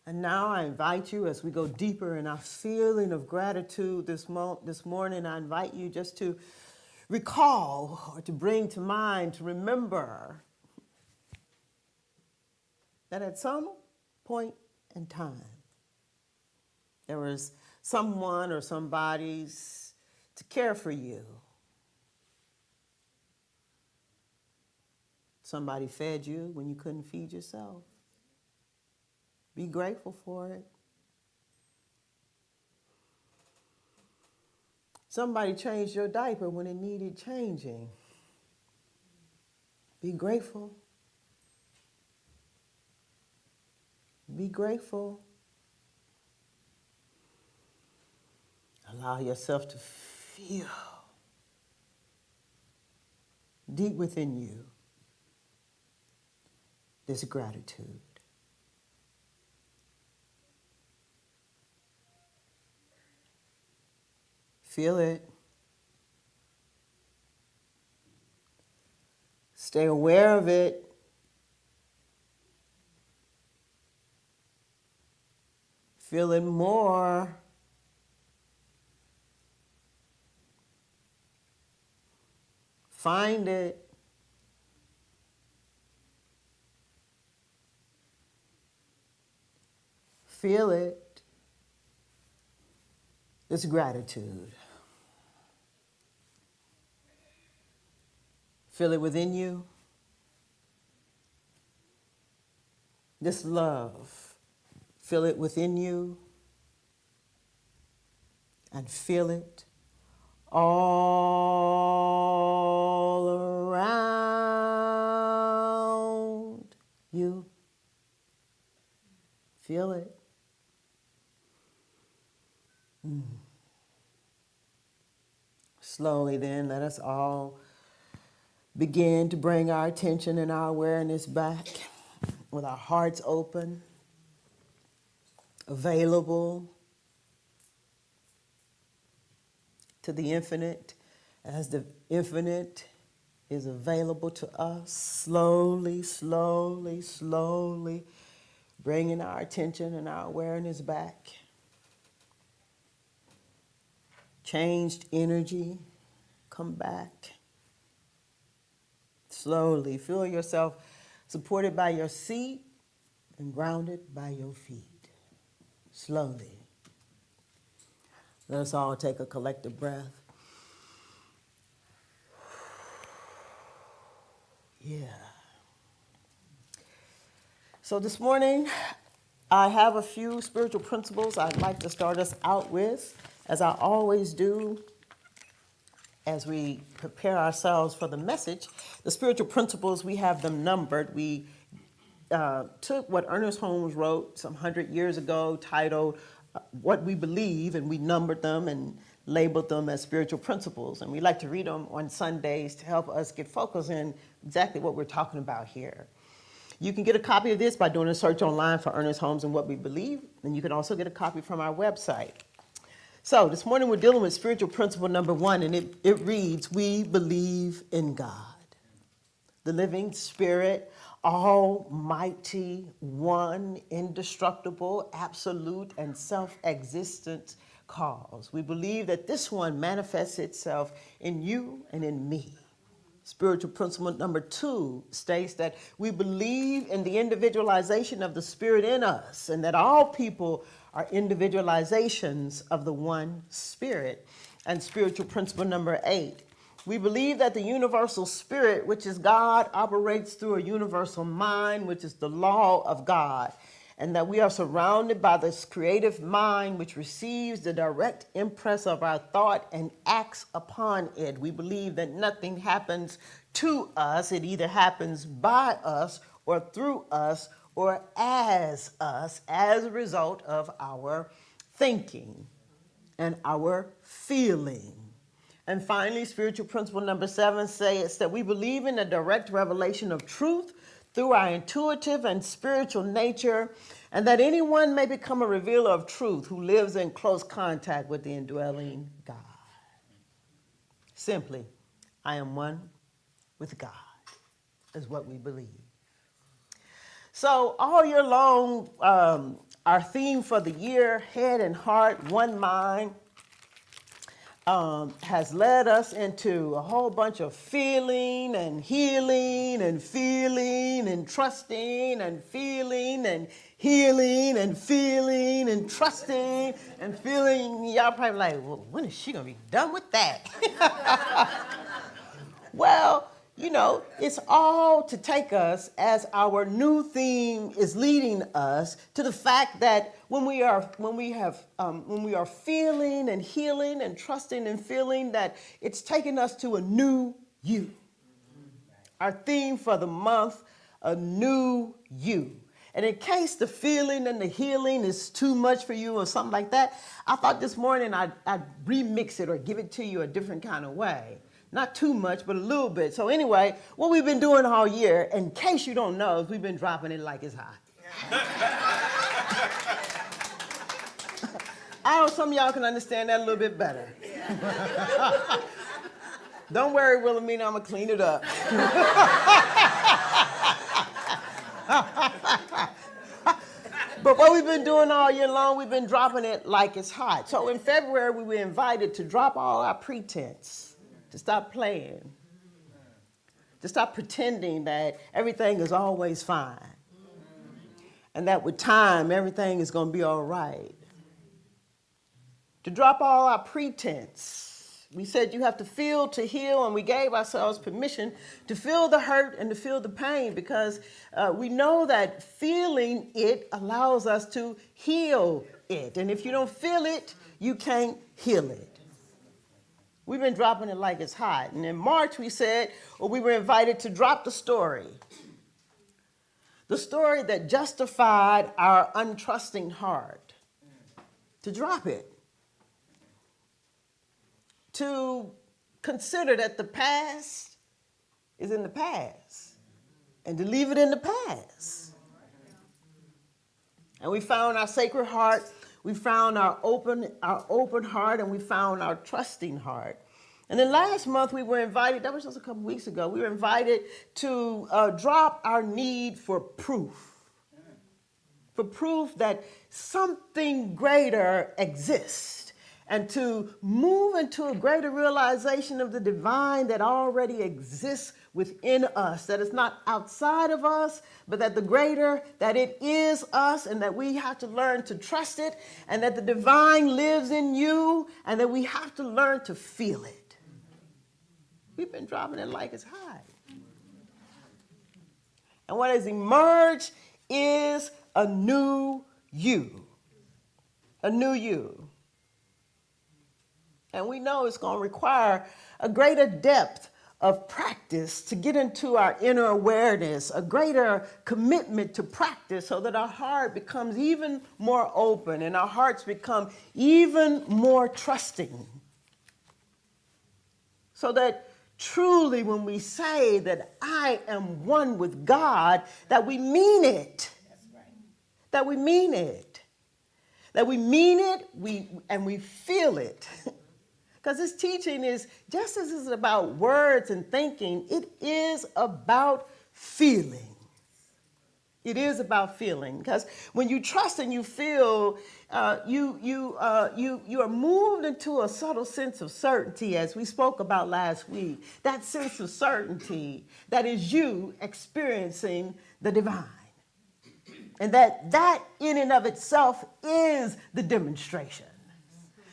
And now I invite you, as we go deeper in our feeling of gratitude this morning, I invite you just to recall or to bring to mind, to remember that at some point in time, there was someone or somebody's to care for you. Somebody fed you when you couldn't feed yourself. Be grateful for it. Somebody changed your diaper when it needed changing. Be grateful. Be grateful. Allow yourself to feel deep within you this gratitude. Feel it. Stay aware of it. Feel it more. Find it. Feel it. This gratitude. Feel it within you. This love. Feel it within you. And feel it all around you. Feel it. Slowly then, let us all begin to bring our attention and our awareness back with our hearts open, available to the infinite as the infinite is available to us. Slowly, slowly, slowly bringing our attention and our awareness back. Changed energy, come back. Slowly feel yourself supported by your seat and grounded by your feet. Slowly. Let us all take a collective breath. Yeah. So this morning, I have a few spiritual principles I'd like to start us out with, as I always do as we prepare ourselves for the message. The spiritual principles, we have them numbered. We took what Ernest Holmes wrote some 100 years ago, titled What We Believe, and we numbered them and labeled them as spiritual principles. And we like to read them on Sundays to help us get focused in exactly what we're talking about here. You can get a copy of this by doing a search online for Ernest Holmes and What We Believe, and you can also get a copy from our website. So this morning we're dealing with spiritual principle number 1, and it reads, we believe in God, the living spirit, almighty, one, indestructible, absolute, and self-existent cause. We believe that this one manifests itself in you and in me. Spiritual principle number 2 states that we believe in the individualization of the spirit in us, and that all people are individualizations of the one spirit. And spiritual principle number 8, we believe that the universal spirit, which is God, operates through a universal mind, which is the law of God, and that we are surrounded by this creative mind which receives the direct impress of our thought and acts upon it. We believe that nothing happens to us. It either happens by us or through us or as us as a result of our thinking and our feeling. And finally, spiritual principle number 7 says that we believe in the direct revelation of truth through our intuitive and spiritual nature, and that anyone may become a revealer of truth who lives in close contact with the indwelling God. Simply, I am one with God, is what we believe. So all year long, our theme for the year, Head and Heart, One Mind, has led us into a whole bunch of feeling and healing and feeling and trusting and feeling and healing and feeling and trusting and feeling. Y'all probably like, well, when is she going to be done with that? Well, you know, it's all to take us as our new theme is leading us to the fact that when we are feeling and healing and trusting and feeling, that it's taking us to a new you. Our theme for the month, a new you. And in case the feeling and the healing is too much for you or something like that, I thought this morning I'd remix it or give it to you a different kind of way. Not too much, but a little bit. So anyway, what we've been doing all year, in case you don't know, is we've been dropping it like it's hot. I know some of y'all can understand that a little bit better. Don't worry, Wilhelmina, I'm going to clean it up. But what we've been doing all year long, we've been dropping it like it's hot. So in February, we were invited to drop all our pretense, to stop playing, to stop pretending that everything is always fine, and that with time, everything is going to be all right. To drop all our pretense. We said you have to feel to heal, and we gave ourselves permission to feel the hurt and to feel the pain, because we know that feeling it allows us to heal it. And if you don't feel it, you can't heal it. We've been dropping it like it's hot. And in March, we said, or we were invited to drop the story that justified our untrusting heart, to drop it, to consider that the past is in the past, and to leave it in the past. And we found our sacred heart. We found our open heart, and we found our trusting heart. And then last month we were invited, that was just a couple weeks ago, we were invited to drop our need for proof that something greater exists, and to move into a greater realization of the divine that already exists within us, that it's not outside of us, but that the greater, that it is us, and that we have to learn to trust it, and that the divine lives in you, and that we have to learn to feel it. We've been dropping it like it's hot. And what has emerged is a new you. A new you. And we know it's going to require a greater depth of practice to get into our inner awareness, a greater commitment to practice, so that our heart becomes even more open and our hearts become even more trusting. So that truly when we say that I am one with God, that we mean it. That's right. That we mean it. That we mean it, and we feel it. Because this teaching is, just as it's about words and thinking, it is about feeling. It is about feeling. Because when you trust and you feel, you are moved into a subtle sense of certainty, as we spoke about last week. That sense of certainty that is you experiencing the divine. And that in and of itself is the demonstration.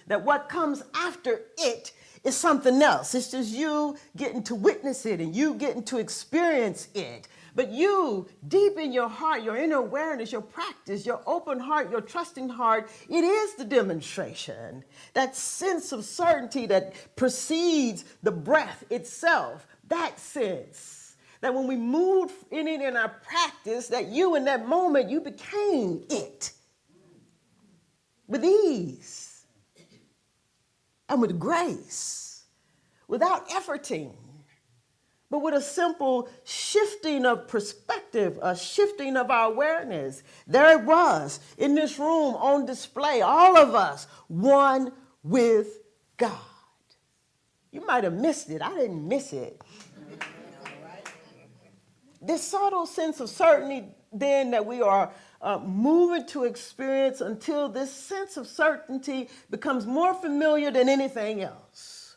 That what comes after it is something else. It's just you getting to witness it and you getting to experience it. But you, deep in your heart, your inner awareness, your practice, your open heart, your trusting heart, it is the demonstration. That sense of certainty that precedes the breath itself, that sense That when we moved in it in our practice, that you in that moment, you became it with ease and with grace, without efforting, but with a simple shifting of perspective, a shifting of our awareness. There it was in this room on display, all of us, one with God. You might have missed it. I didn't miss it. This subtle sense of certainty then that we are moving to experience until this sense of certainty becomes more familiar than anything else.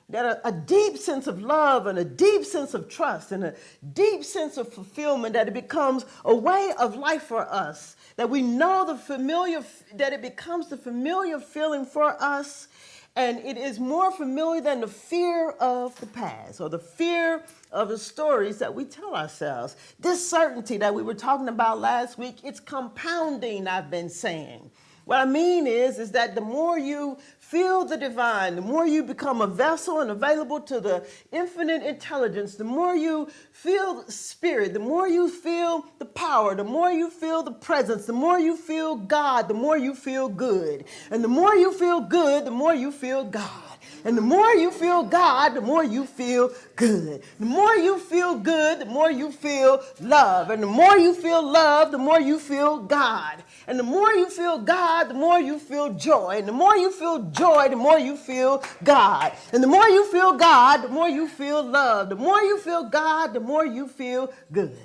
That a deep sense of love and a deep sense of trust and a deep sense of fulfillment, that it becomes a way of life for us. That we know the familiar, that it becomes the familiar feeling for us. And it is more familiar than the fear of the past or the fear of the stories that we tell ourselves. This certainty that we were talking about last week, it's compounding, I've been saying. What I mean is that the more you feel the divine, the more you become a vessel and available to the infinite intelligence, the more you feel the spirit, the more you feel the power, the more you feel the presence, the more you feel God, the more you feel good. And the more you feel good, the more you feel God. And the more you feel God, the more you feel good. The more you feel good, the more you feel love. And the more you feel love, the more you feel God. And the more you feel God, the more you feel joy. And the more you feel joy, the more you feel God. And the more you feel God, the more you feel love. The more you feel God, the more you feel good.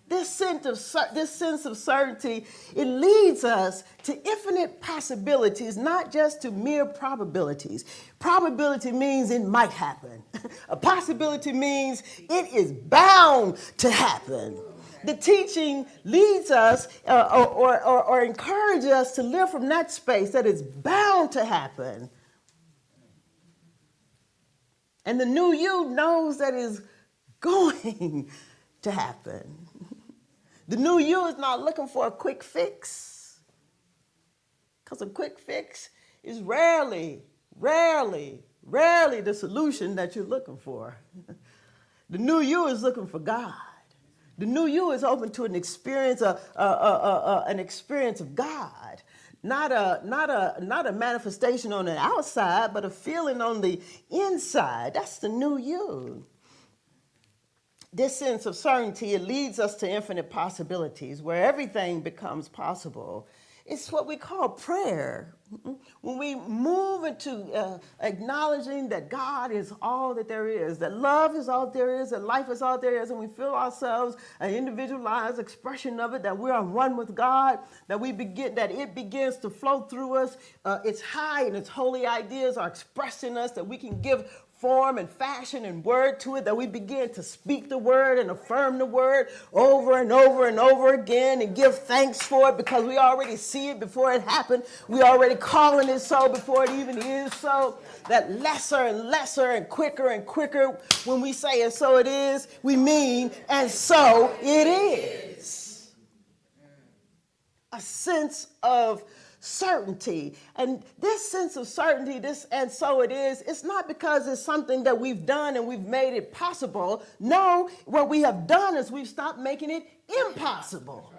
This sense of certainty, it leads us to infinite possibilities, not just to mere probabilities. Probability means it might happen. A possibility means it is bound to happen. The teaching leads us or encourages us to live from that space that is bound to happen. And the new you knows that is going to happen. The new you is not looking for a quick fix, because a quick fix is rarely the solution that you're looking for. The new you is looking for God. The new you is open to an experience of God, not a manifestation on the outside, but a feeling on the inside. That's the new you. This sense of certainty, it leads us to infinite possibilities where everything becomes possible. It's what we call prayer. When we move into acknowledging that God is all that there is, that love is all there is, that life is all there is, and we feel ourselves an individualized expression of it, that we are one with God, that it begins to flow through us. Its high and its holy ideas are expressed in us, that we can give form and fashion and word to it, that we begin to speak the word and affirm the word over and over and over again and give thanks for it because we already see it before it happened. We already calling it so before it even is so. That lesser and lesser and quicker when we say and so it is, we mean and so it is. A sense of certainty. And this sense of certainty, this and so it is, it's not because it's something that we've done and we've made it possible. No, what we have done is we've stopped making it impossible.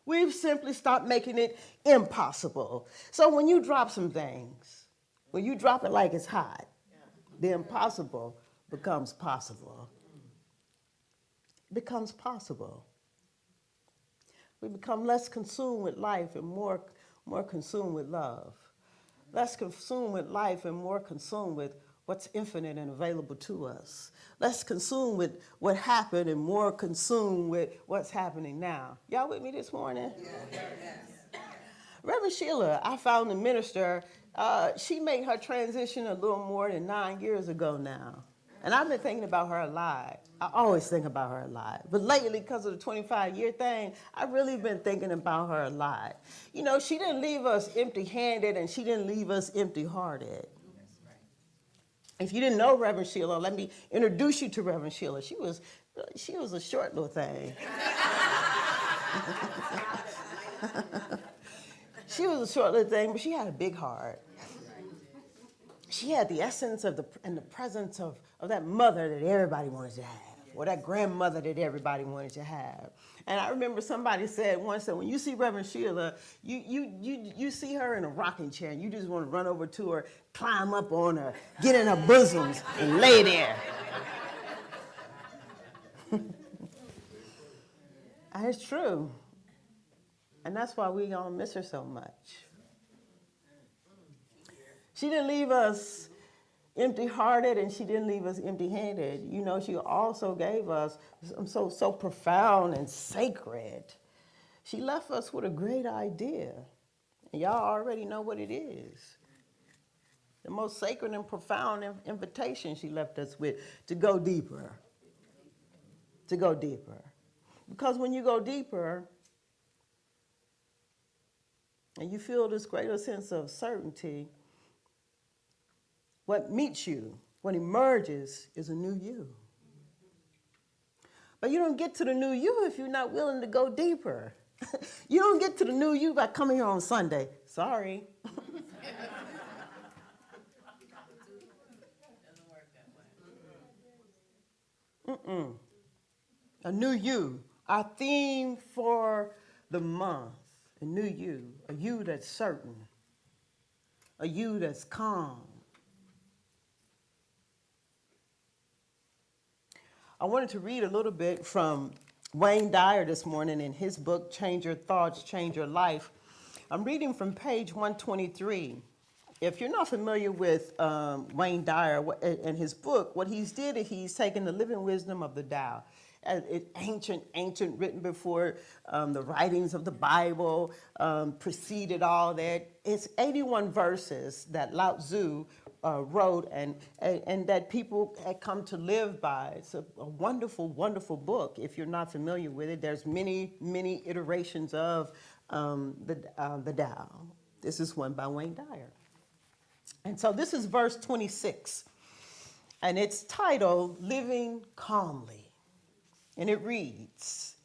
We've simply stopped making it impossible. So when you drop some things, when you drop it like it's hot, the impossible becomes possible. It becomes possible. We become less consumed with life and more consumed with love. Less consumed with life and more consumed with what's infinite and available to us. Less consumed with what happened and more consumed with what's happening now. Y'all with me this morning? Yes. Reverend Sheila, I found a minister. She made her transition a little more than 9 years ago now. And I've been thinking about her a lot. I always think about her a lot. But lately, because of the 25-year thing, I've really been thinking about her a lot. You know, she didn't leave us empty-handed and she didn't leave us empty-hearted. If you didn't know Reverend Sheila, let me introduce you to Reverend Sheila. She was a short little thing. She was a short little thing, but she had a big heart. she had the essence of and the presence of that mother that everybody wanted to have, or that grandmother that everybody wanted to have. And I remember somebody said once that when you see Reverend Sheila, you see her in a rocking chair and you just want to run over to her, climb up on her, get in her bosoms, and lay there. And it's true. And that's why we all miss her so much. She didn't leave us empty-hearted, and she didn't leave us empty-handed. You know, she also gave us so profound and sacred. She left us with a great idea, and y'all already know what it is. The most sacred and profound invitation she left us with, to go deeper. To go deeper. Because when you go deeper, and you feel this greater sense of certainty, what meets you, what emerges, is a new you. But you don't get to the new you if you're not willing to go deeper. You don't get to the new you by coming here on Sunday. Sorry. A new you. Our theme for the month. A new you. A you that's certain. A you that's calm. I wanted to read a little bit from Wayne Dyer this morning in his book, Change Your Thoughts, Change Your Life. I'm reading from page 123. If you're not familiar with Wayne Dyer and his book, what he's did is he's taken the living wisdom of the Tao. It's ancient, written before the writings of the Bible preceded all that. It's 81 verses that Lao Tzu wrote and that people had come to live by. It's a wonderful, wonderful book. If you're not familiar with it, there's many, many iterations of the Tao. This is one by Wayne Dyer. And so this is verse 26, and it's titled Living Calmly. And it reads,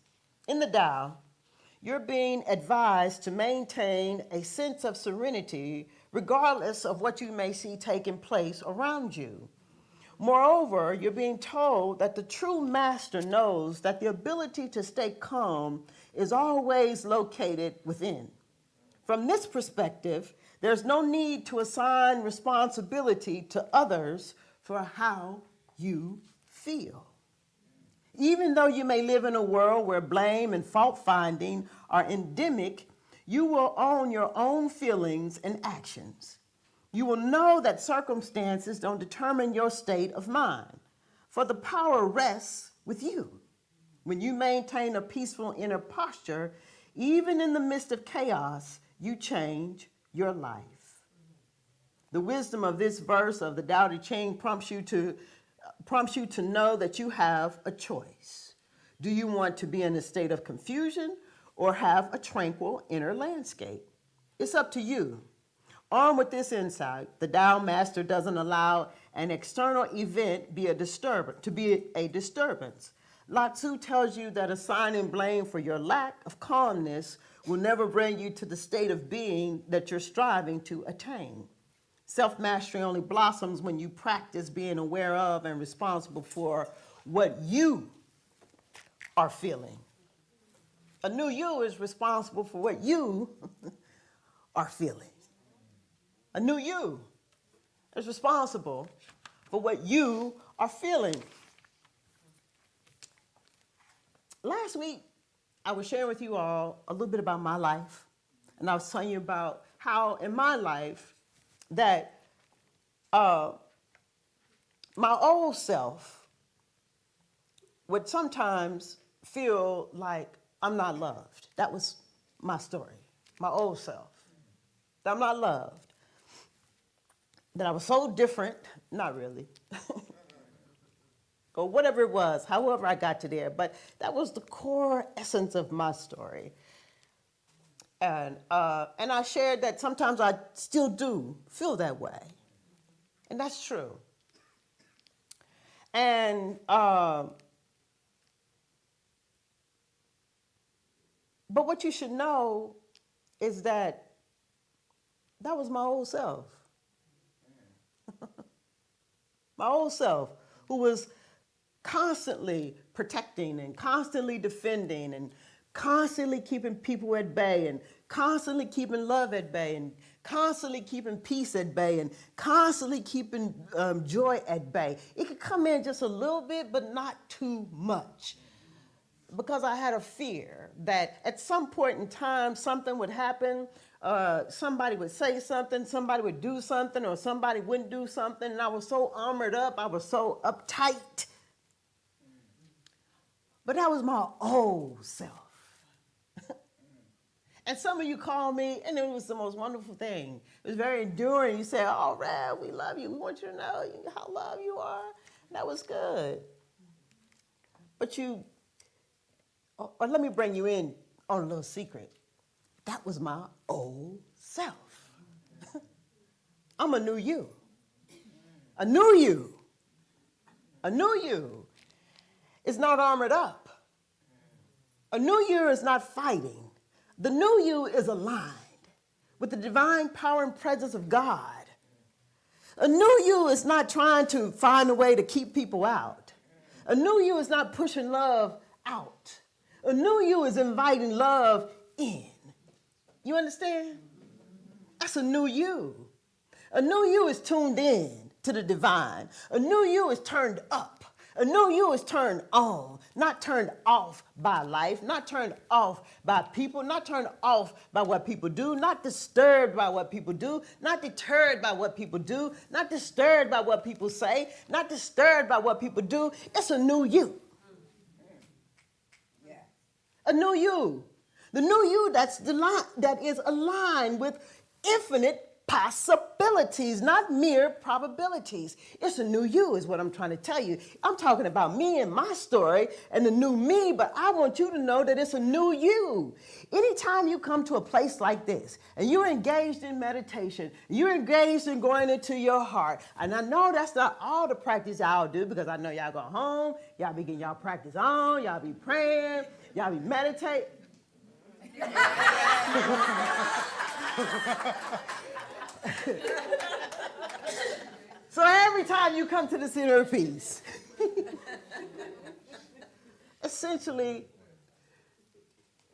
in the Tao, you're being advised to maintain a sense of serenity regardless of what you may see taking place around you. Moreover, you're being told that the true master knows that the ability to stay calm is always located within. From this perspective, there's no need to assign responsibility to others for how you feel. Even though you may live in a world where blame and fault-finding are endemic, you will own your own feelings and actions. You will know that circumstances don't determine your state of mind, for the power rests with you. When you maintain a peaceful inner posture, even in the midst of chaos, you change your life. The wisdom of this verse of the Tao Te Ching prompts you to know that you have a choice. Do you want to be in a state of confusion or have a tranquil inner landscape? It's up to you. Armed with this insight, the Tao Master doesn't allow an external event to be a disturbance. Lao Tzu tells you that assigning blame for your lack of calmness will never bring you to the state of being that you're striving to attain. Self-mastery only blossoms when you practice being aware of and responsible for what you are feeling. A new you is responsible for what you are feeling. A new you is responsible for what you are feeling. Last week, I was sharing with you all a little bit about my life, and I was telling you about how in my life that my old self would sometimes feel like I'm not loved. That was my story, my old self, that I'm not loved, that I was so different, not really, or whatever it was, however I got to there, but that was the core essence of my story. And I shared that sometimes I still do feel that way. And that's true. And, but what you should know is that that was my old self. My old self, who was constantly protecting and constantly defending and constantly keeping people at bay and constantly keeping love at bay and constantly keeping peace at bay and constantly keeping joy at bay. It could come in just a little bit, but not too much. Because I had a fear that at some point in time, something would happen, somebody would say something, somebody would do something, or somebody wouldn't do something, and I was so armored up, I was so uptight. But that was my old self. And some of you called me, and it was the most wonderful thing. It was very enduring. You said, "Oh, Rev, we love you. We want you to know how loved you are." That was good. But let me bring you in on a little secret. That was my old self. I'm a new you. A new you. A new you is not armored up. A new you is not fighting. The new you is aligned with the divine power and presence of God. A new you is not trying to find a way to keep people out. A new you is not pushing love out. A new you is inviting love in. You understand? That's a new you. A new you is tuned in to the divine. A new you is turned up. A new you is turned on, not turned off by life, not turned off by people, not turned off by what people do, not disturbed by what people do, not deterred by what people do, not disturbed by what people say, not disturbed by what people do. It's a new you. A new you. The new you that is aligned with infinite possibilities, not mere probabilities. It's a new you is what I'm trying to tell you. I'm talking about me and my story and the new me, but I want you to know that it's a new you. Anytime you come to a place like this and you're engaged in meditation, you're engaged in going into your heart, and I know that's not all the practice y'all do because I know y'all go home, y'all be getting y'all practice on, y'all be praying, y'all be meditating. So every time you come to the center of peace, essentially,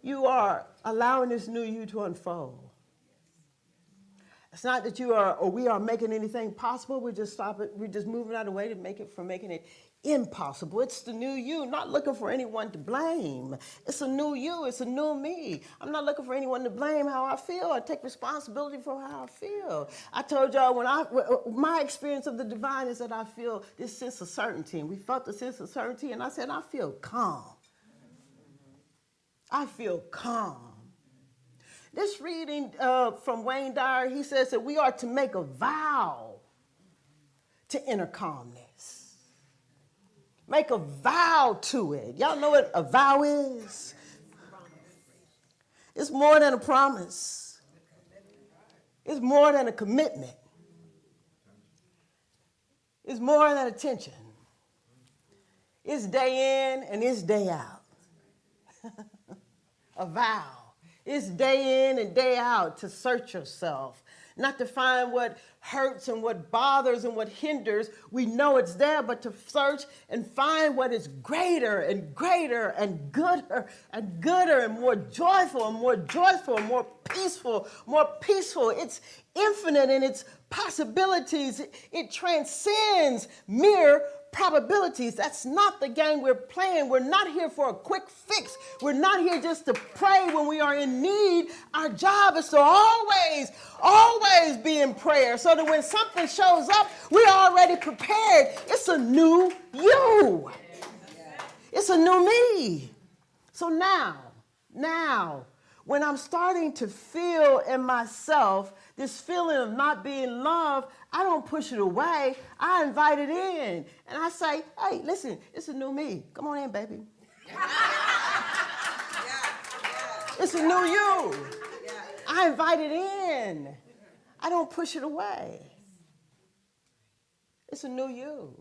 you are allowing this new you to unfold. It's not that you are or we are making anything possible. We're just moving out of the way to making it impossible. It's the new you, not looking for anyone to blame. It's a new you. It's a new me. I'm not looking for anyone to blame how I feel. I take responsibility for how I feel. I told y'all my experience of the divine is that I feel this sense of certainty, and we felt the sense of certainty, and I said, I feel calm. I feel calm. This reading from Wayne Dyer, he says that we are to make a vow to inner calmness. Make a vow to it. Y'all know what a vow is? It's more than a promise. It's more than a commitment. It's more than attention. It's day in and it's day out. A vow. It's day in and day out to search yourself, not to find what hurts and what bothers and what hinders. We know it's there, but to search and find what is greater and greater and gooder and more joyful and more joyful and more peaceful, more peaceful. It's infinite in its possibilities. It transcends mere probabilities. That's not the game we're playing. We're not here for a quick fix. We're not here just to pray when we are in need. Our job is to always be in prayer so that when something shows up, we're already prepared. It's a new you. It's a new me. So now, when I'm starting to feel in myself this feeling of not being loved, I don't push it away. I invite it in. And I say, hey, listen, it's a new me. Come on in, baby. It's a new you. I invite it in. I don't push it away. It's a new you.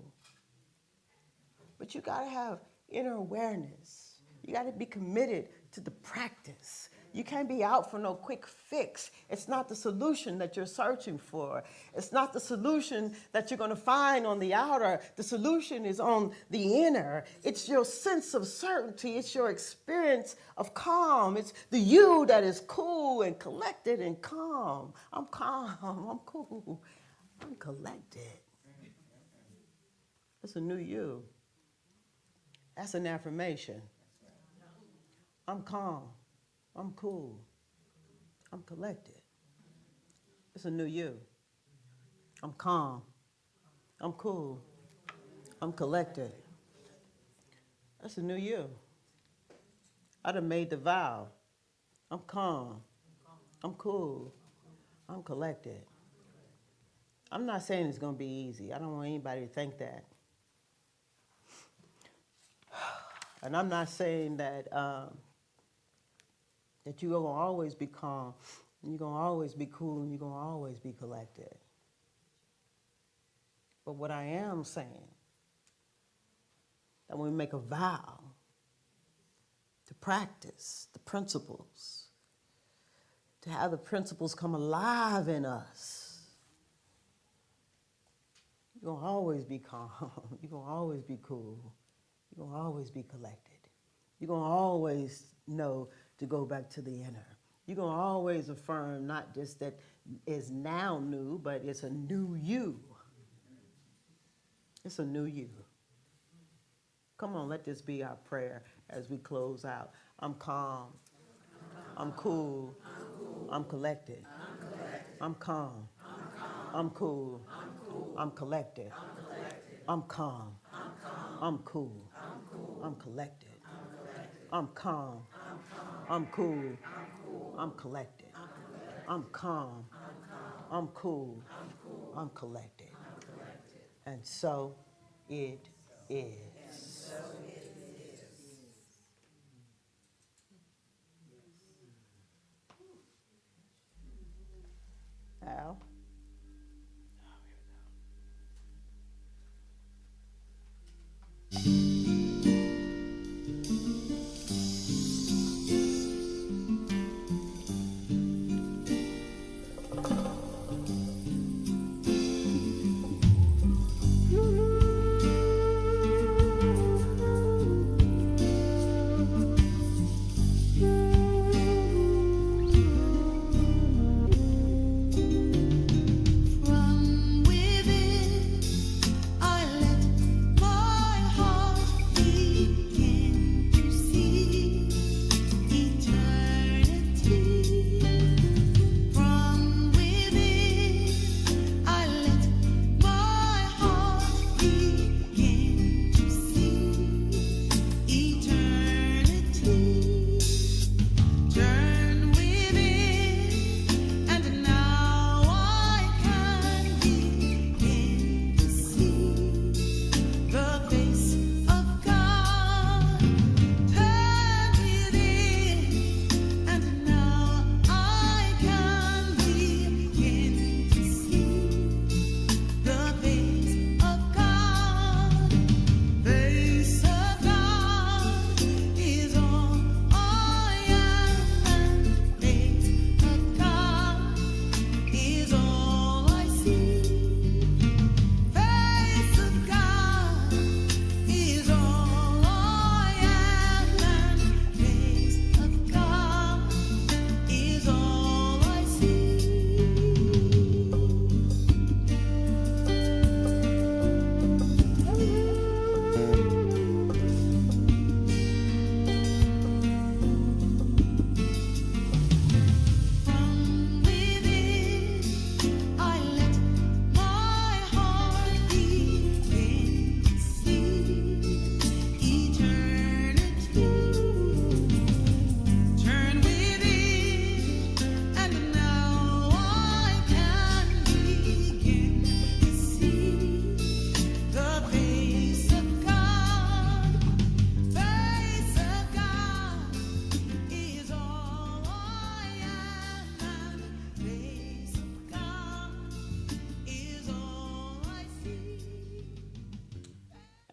But you got to have inner awareness. You got to be committed to the practice, You can't be out for no quick fix. It's not the solution that you're searching for. It's not the solution that you're going to find on the outer. The solution is on the inner. It's your sense of certainty. It's your experience of calm. It's the you that is cool and collected and calm. I'm calm. I'm cool. I'm collected. It's a new you. That's an affirmation. I'm calm. I'm cool. I'm collected. It's a new you. I'm calm. I'm cool. I'm collected. That's a new you. I done made the vow. I'm calm. I'm cool. I'm collected. I'm not saying it's going to be easy. I don't want anybody to think that. And I'm not saying that that you're going to always be calm, and you're going to always be cool, and you're going to always be collected. But what I am saying, that when we make a vow to practice the principles, to have the principles come alive in us, you're going to always be calm. You're going to always be cool. You're going to always be collected. You're going to always know to go back to the inner. You're going to always affirm not just that is now new, but it's a new you. It's a new you. Come on, let this be our prayer as we close out. I'm calm. I'm cool. I'm collected. I'm calm. I'm cool. I'm collected. I'm calm. I'm cool. I'm collected. I'm calm. I'm cool. I'm collected. I'm calm. I'm cool. I'm collected. And so it is. Al?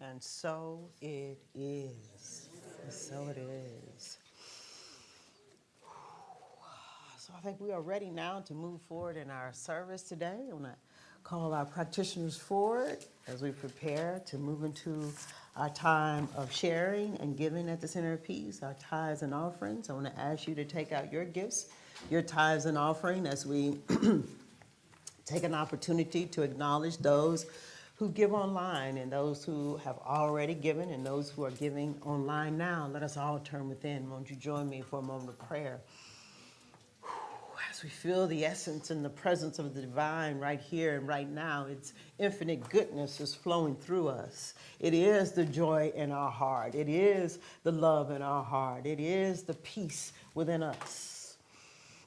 And so it is. And so it is. So I think we are ready now to move forward in our service today. I want to call our practitioners forward as we prepare to move into our time of sharing and giving at the Center of Peace, our tithes and offerings. I want to ask you to take out your gifts, your tithes and offering, as we take an opportunity to acknowledge those who give online and those who have already given and those who are giving online now. Let us all turn within. Won't you join me for a moment of prayer? As we feel the essence and the presence of the divine right here and right now, its infinite goodness is flowing through us. It is the joy in our heart. It is the love in our heart. It is the peace within us.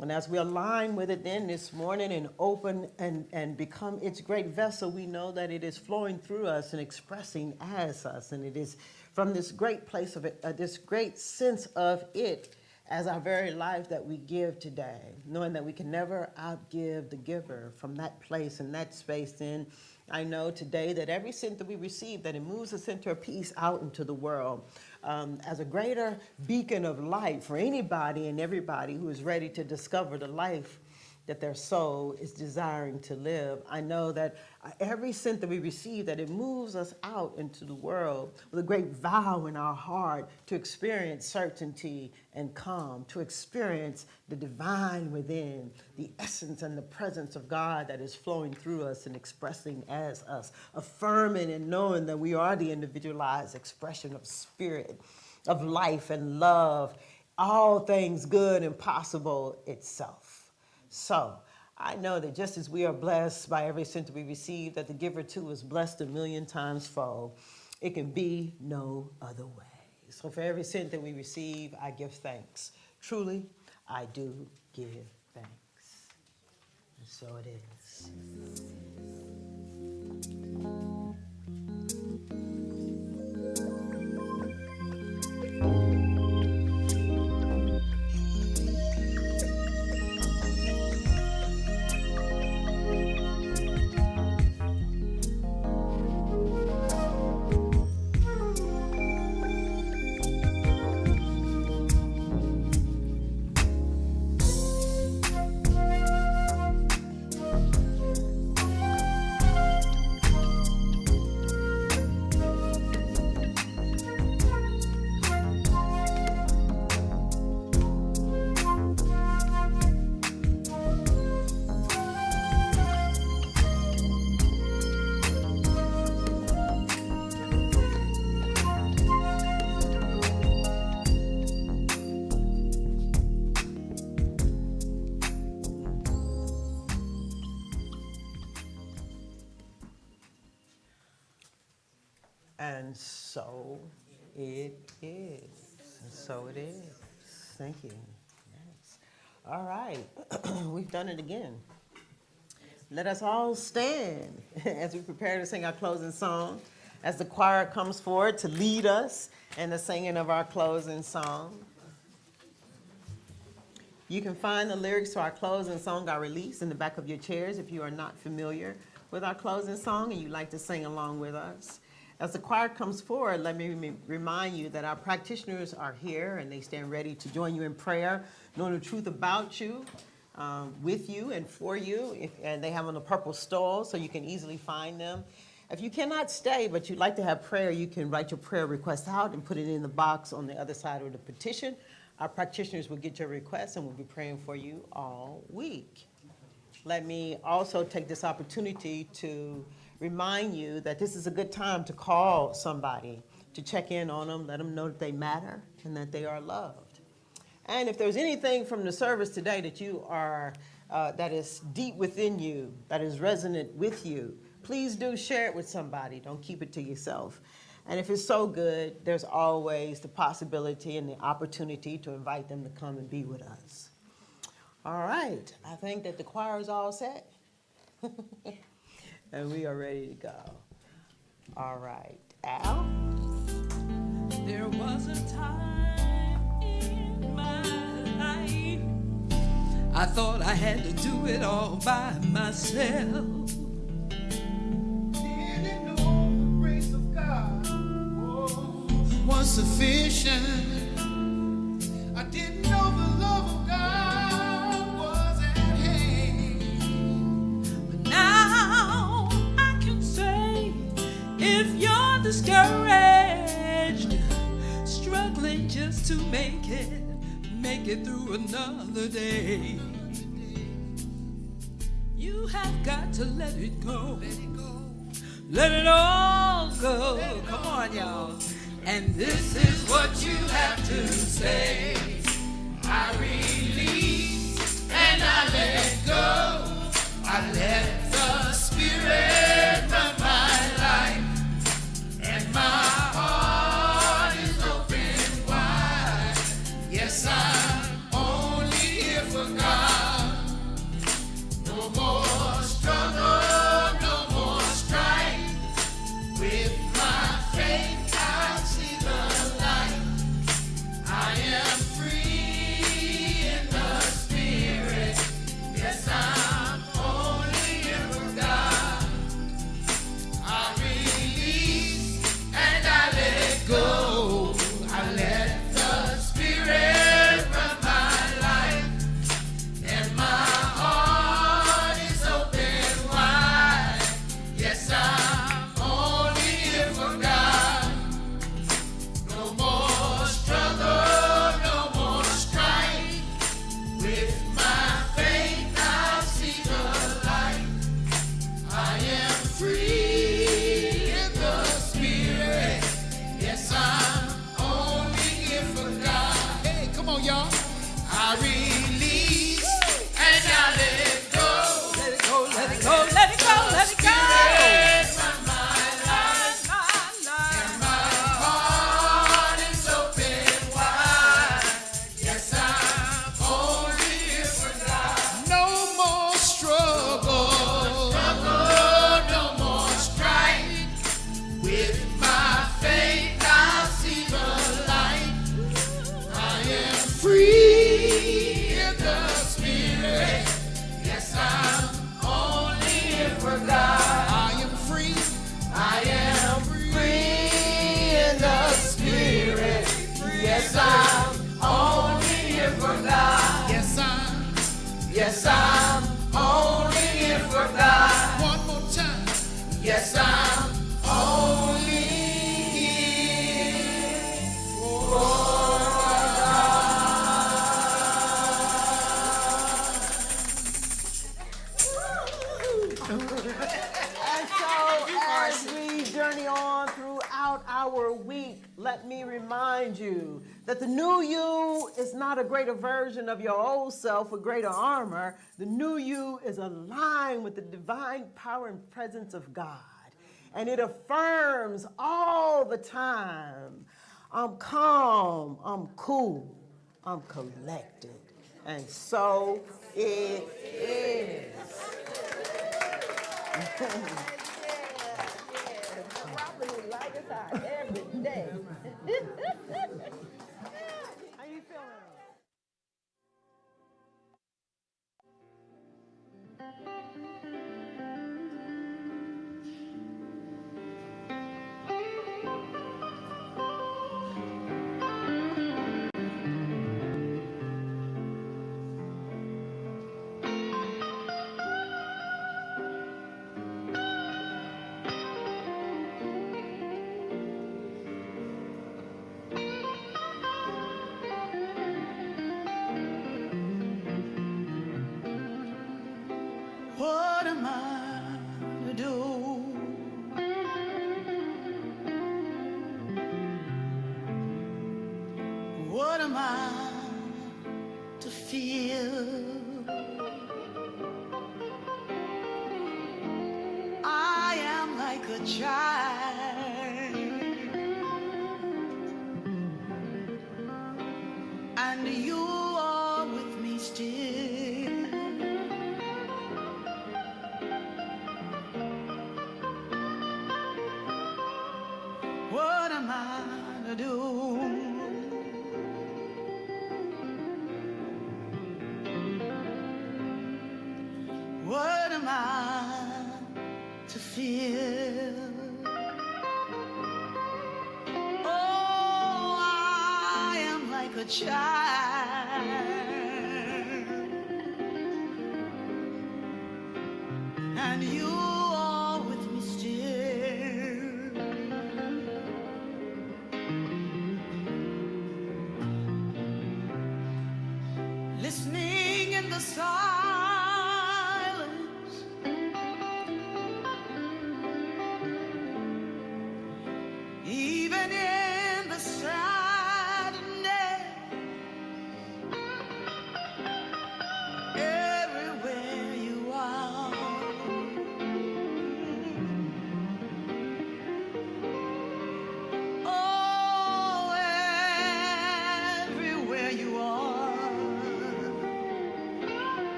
And as we align with it then this morning and open and become its great vessel, we know that it is flowing through us and expressing as us. And it is from this great place of it, this great sense of it as our very life that we give today, knowing that we can never outgive the giver. From that place and that space, then I know today that every cent that we receive, that it moves the center of peace out into the world as a greater beacon of light for anybody and everybody who is ready to discover the life that their soul is desiring to live. I know that every cent that we receive, that it moves us out into the world with a great vow in our heart to experience certainty and calm, to experience the divine within, the essence and the presence of God that is flowing through us and expressing as us, affirming and knowing that we are the individualized expression of spirit, of life and love, all things good and possible itself. So I know that just as we are blessed by every cent that we receive, that the giver too is blessed 1,000,000 times fold. It can be no other way. So for every cent that we receive, I give thanks. Truly, I do give thanks. And so it is. And so it is. And so it is. Thank you. Yes. All right. We've done it again. Let us all stand as we prepare to sing our closing song, as the choir comes forward to lead us in the singing of our closing song. You can find the lyrics to our closing song, Our Release, in the back of your chairs if you are not familiar with our closing song and you'd like to sing along with us. As the choir comes forward, let me remind you that our practitioners are here and they stand ready to join you in prayer, knowing the truth about you, with you and for you. And they have on the purple stole so you can easily find them. If you cannot stay but you'd like to have prayer, you can write your prayer request out and put it in the box on the other side of the petition. Our practitioners will get your request and we'll be praying for you all week. Let me also take this opportunity to remind you that this is a good time to call somebody, to check in on them, let them know that they matter and that they are loved. And if there's anything from the service today that you are, that is deep within you, that is resonant with you, please do share it with somebody. Don't keep it to yourself. And if it's so good, there's always the possibility and the opportunity to invite them to come and be with us. All right, I think that the choir is all set. And we are ready to go. All right, Al? There was a time in my life I thought I had to do it all by myself. Didn't know the grace of God was sufficient. I didn't know the love of God to make it through another day. You have got to let it go. Let it all go. Come on, y'all. And this is what you have to say. I release and I let go. I let the Spirit run my life. And my heart is open wide. Yes, I'm only here for God. No more struggle, no more strife. With my faith, I see the light. I am free in the Spirit. Yes, I'm only here for God. I release and I let go. I let the Spirit run my life. And my heart is open wide. Yes, I'm only here for God. No more struggle, no more strife. With my faith, I see the light. I am free in the Spirit. Yes, I'm only here for God. Hey, come on, y'all. I release and I let it go. Let it go, let it go, let it go, let it go. Run my life. And my heart is open wide. Yes, I'm only here for God. No more struggle, no more strife. With my faith, I see the light. I am free in the Spirit. Yes, I'm only here for God. I am free. I am free in the Spirit. Yes, I'm only here for God. Yes, I'm only here for God. One more time. Yes, I'm only here for And so, as we journey on throughout our week, let me remind you that the new you is not a greater version of your old self with greater armor. The new you is aligned with the divine power and presence of God. And it affirms all the time, I'm calm, I'm cool, I'm collected. And so it is. Every day. How you feeling? What am I to do? What am I to feel? I am like a child, and you are with me still. What am I to do? What am I to feel? Oh, I am like a child, and you are with me still.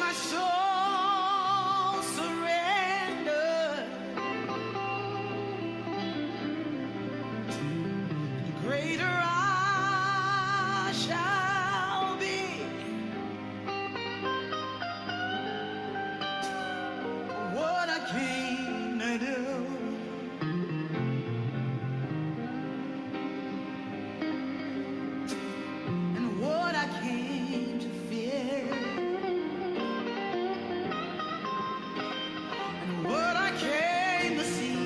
my soul surrender. Greater I shall be. What I came to do. And what I came to fear. And what I came to see.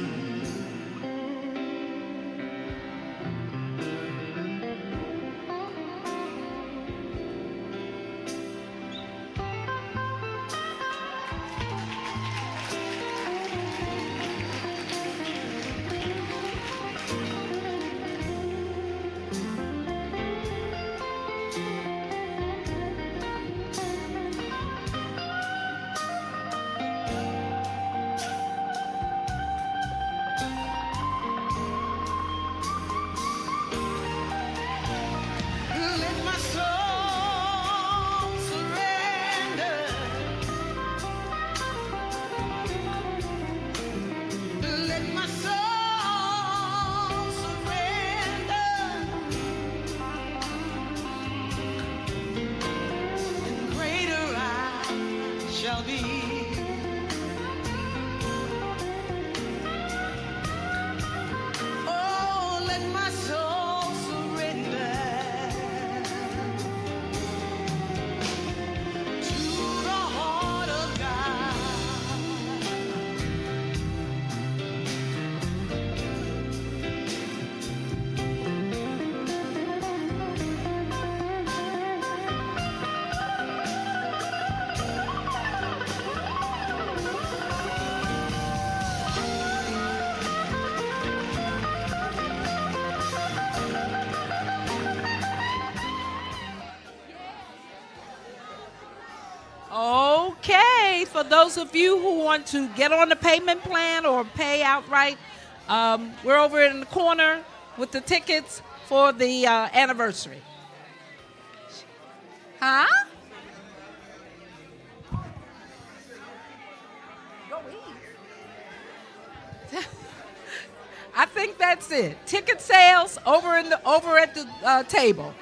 Let my soul surrender. Let my soul surrender. And greater I shall be. Oh, let my soul surrender. To the heart of God. Okay, for those of you who want to get on the payment plan or pay outright, we're over in the corner with the tickets for the anniversary. Huh? I think that's it. Ticket sales over at the table.